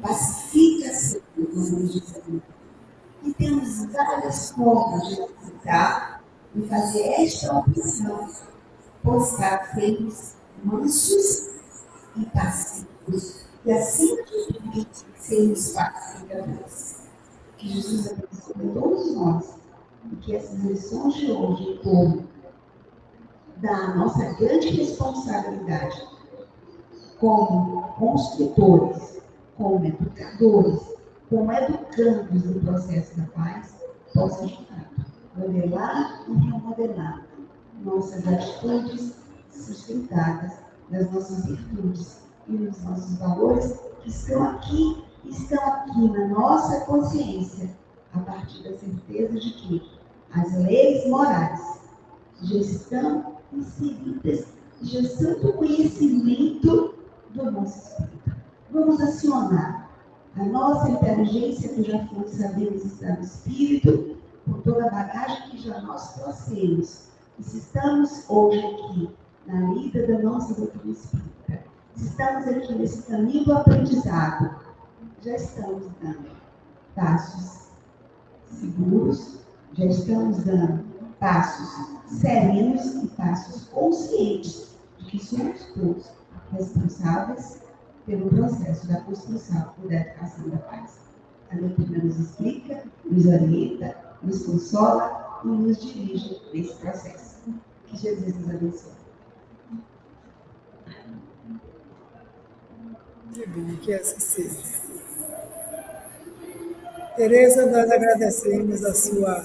Pacifica-se, como diz a Bíblia. E temos várias formas de executar e fazer esta opção, por estar feitos mansos e pacíficos, e acima de tudo, sermos pacificadores. Que Jesus abençoe todos nós, e que essas lições de hoje, como da nossa grande responsabilidade como construtores, como educadores, como educandos do processo da paz, possa ajudar, modelar e remodelar nossas atitudes sustentadas nas nossas virtudes e nos nossos valores que estão aqui na nossa consciência, a partir da certeza de que as leis morais já estão inseridas, já estão no conhecimento do nosso espírito. Vamos acionar a nossa inteligência, que já sabemos estar no espírito, por toda a bagagem que já nós trouxemos. E se estamos hoje aqui, na lida da nossa doutrina espírita, se estamos aqui nesse caminho do aprendizado, já estamos dando passos seguros, já estamos dando passos serenos e passos conscientes de que somos todos responsáveis pelo processo da construção e da educação da paz. A doutrina nos explica, nos orienta, nos consola e nos dirige nesse processo. Que Jesus nos abençoe. Que bom que assim seja. Tereza, nós agradecemos a sua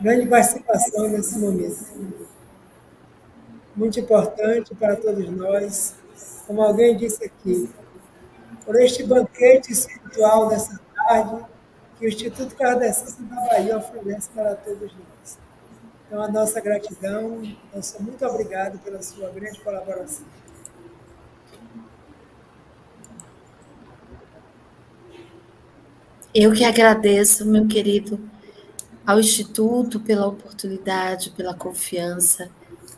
grande participação nesse momento. Muito importante para todos nós, como alguém disse aqui, por este banquete espiritual dessa tarde, que o Instituto Kardecista da Bahia oferece para todos nós. Então, a nossa gratidão, nosso muito obrigado pela sua grande colaboração. Eu que agradeço, meu querido, ao Instituto pela oportunidade, pela confiança,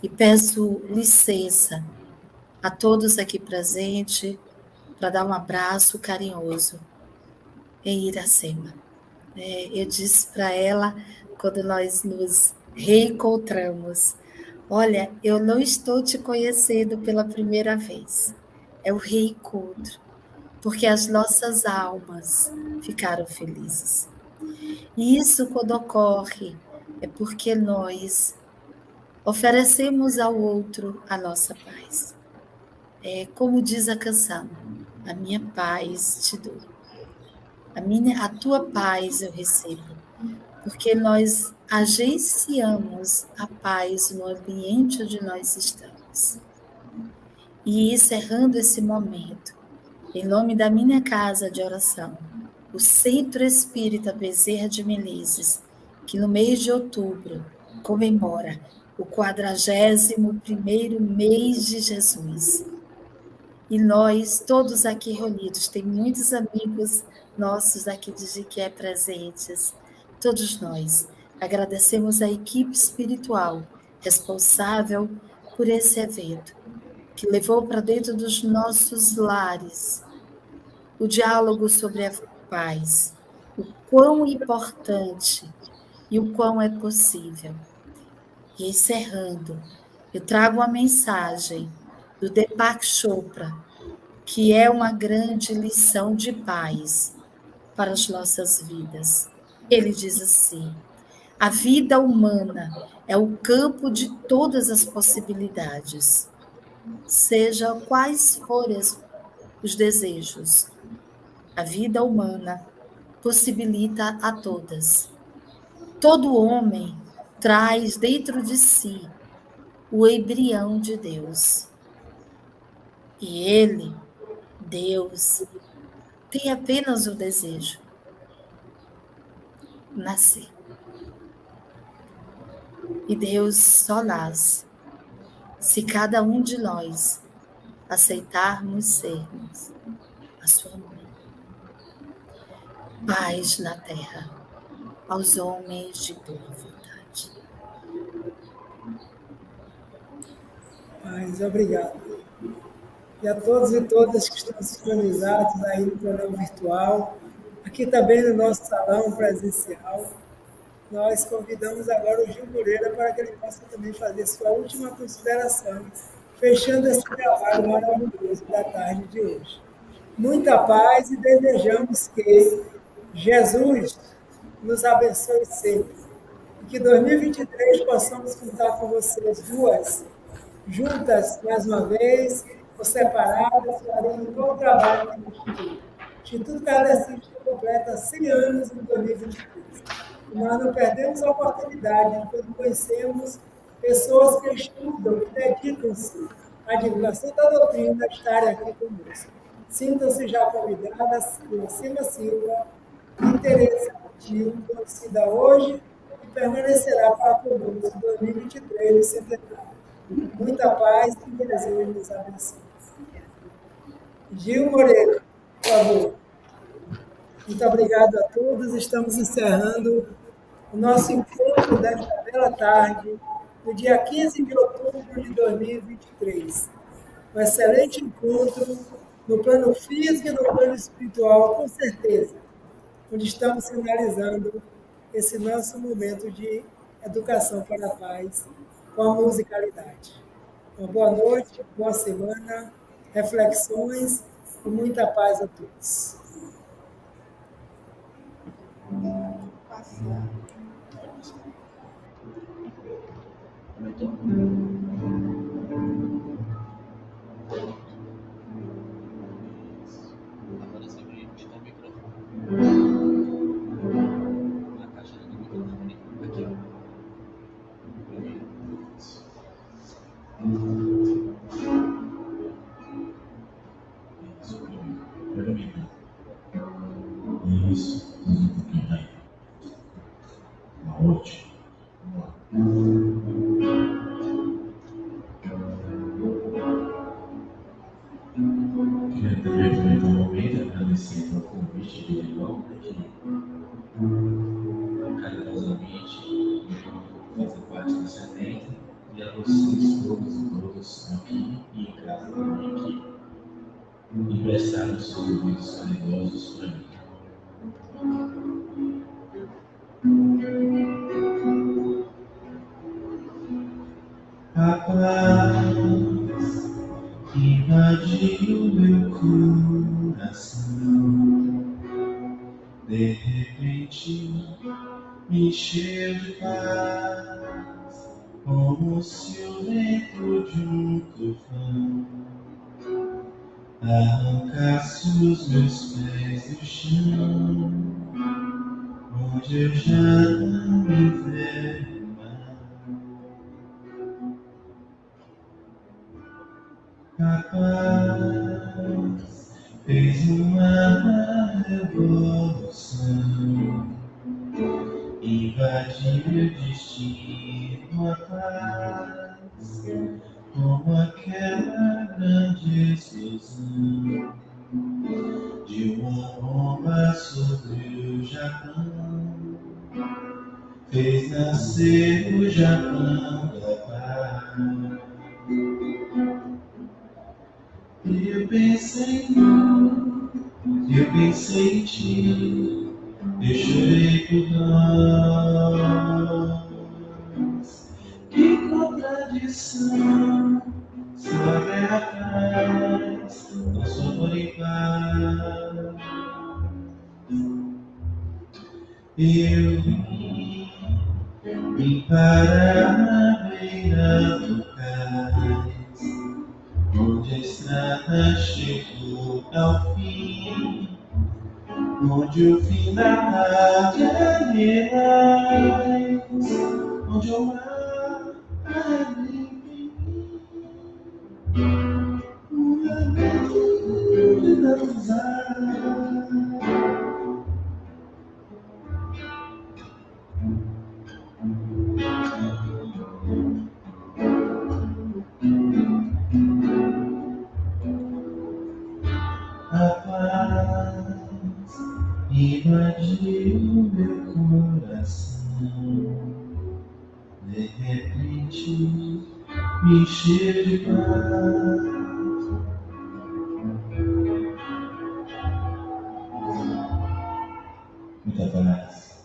e peço licença a todos aqui presentes para dar um abraço carinhoso em Iracema. Eu disse para ela, quando nós nos reencontramos, olha, eu não estou te conhecendo pela primeira vez, é o reencontro, porque as nossas almas ficaram felizes. E isso, quando ocorre, é porque nós oferecemos ao outro a nossa paz. É como diz a canção, a minha paz te dou. A tua paz eu recebo. Porque nós agenciamos a paz no ambiente onde nós estamos. E encerrando esse momento, em nome da minha casa de oração, o Centro Espírita Bezerra de Menezes, que no mês de outubro comemora o 41º mês de Jesus. E nós, todos aqui reunidos, tem muitos amigos nossos aqui de Jiquié presentes. Todos nós agradecemos a equipe espiritual responsável por esse evento, que levou para dentro dos nossos lares o diálogo sobre a paz, o quão importante e o quão é possível. E encerrando, eu trago uma mensagem do Deepak Chopra, que é uma grande lição de paz para as nossas vidas. Ele diz assim: a vida humana é o campo de todas as possibilidades, seja quais forem os desejos. A vida humana possibilita a todas. Todo homem traz dentro de si o embrião de Deus. E ele, Deus, tem apenas o desejo: nascer. E Deus só nasce se cada um de nós aceitarmos sermos a sua mãe. Paz na terra aos homens de boa vontade. Paz, obrigado. E a todos e todas que estão sintonizados aí no programa virtual, aqui também no nosso salão presencial, nós convidamos agora o Gil Moreira para que ele possa também fazer sua última consideração, fechando esse trabalho maravilhoso da tarde de hoje. Muita paz e desejamos que Jesus nos abençoe sempre. E que 2023 possamos contar com vocês duas, juntas mais uma vez, ou separadas, fazendo um bom trabalho no Instituto. O Instituto Kardecista completa 100 anos em 2023. E nós não perdemos a oportunidade de, quando conhecemos pessoas que estudam, que dedicam-se à divulgação da doutrina, estarem aqui conosco. Sintam-se já convidadas, Cima Silva, Tereza Coutinho, conhecida hoje e permanecerá para conosco em 2023, no centenário. Muita paz e que Deus nos abençoe. Gil Moreira, por favor. Muito obrigado a todos. Estamos encerrando o nosso encontro desta bela tarde, no dia 15 de outubro de 2023. Um excelente encontro no plano físico e no plano espiritual, com certeza, onde estamos finalizando esse nosso momento de educação para a paz com a musicalidade. Uma boa noite, boa semana, reflexões e muita paz a todos. Agora você vai tirar o microfone. A caixa do microfone. Aqui, ó. Isso. Ótimo. Queria também aproveitar o momento e agradecer pelo convite do irmão, que carinhosamente fazer parte desse evento, e a vocês todos e todas aqui e em casa também, que emprestaram seus ouvidos caridosos para mim. A paz invadiu meu coração, De repente me encheu de paz, como se o vento de um tufão arrancasse os meus pés do chão, onde eu já não me vejo mais. A paz fez uma revolução, invadiu meu destino. A paz, como aquela grande explosão de uma bomba sobre o Japão, fez nascer o Japão da paz. Eu pensei em ti, eu chorei por nós. Que contradição, sua guerra paz, nosso amor em paz. Eu vim parar na beira do cais, onde a estrada chegou ao fim, onde o fim da tarde é lilás, onde o mar é livre, o lamento de não usar. A paz invadiu meu coração, de repente me encheu de paz. Muita paz.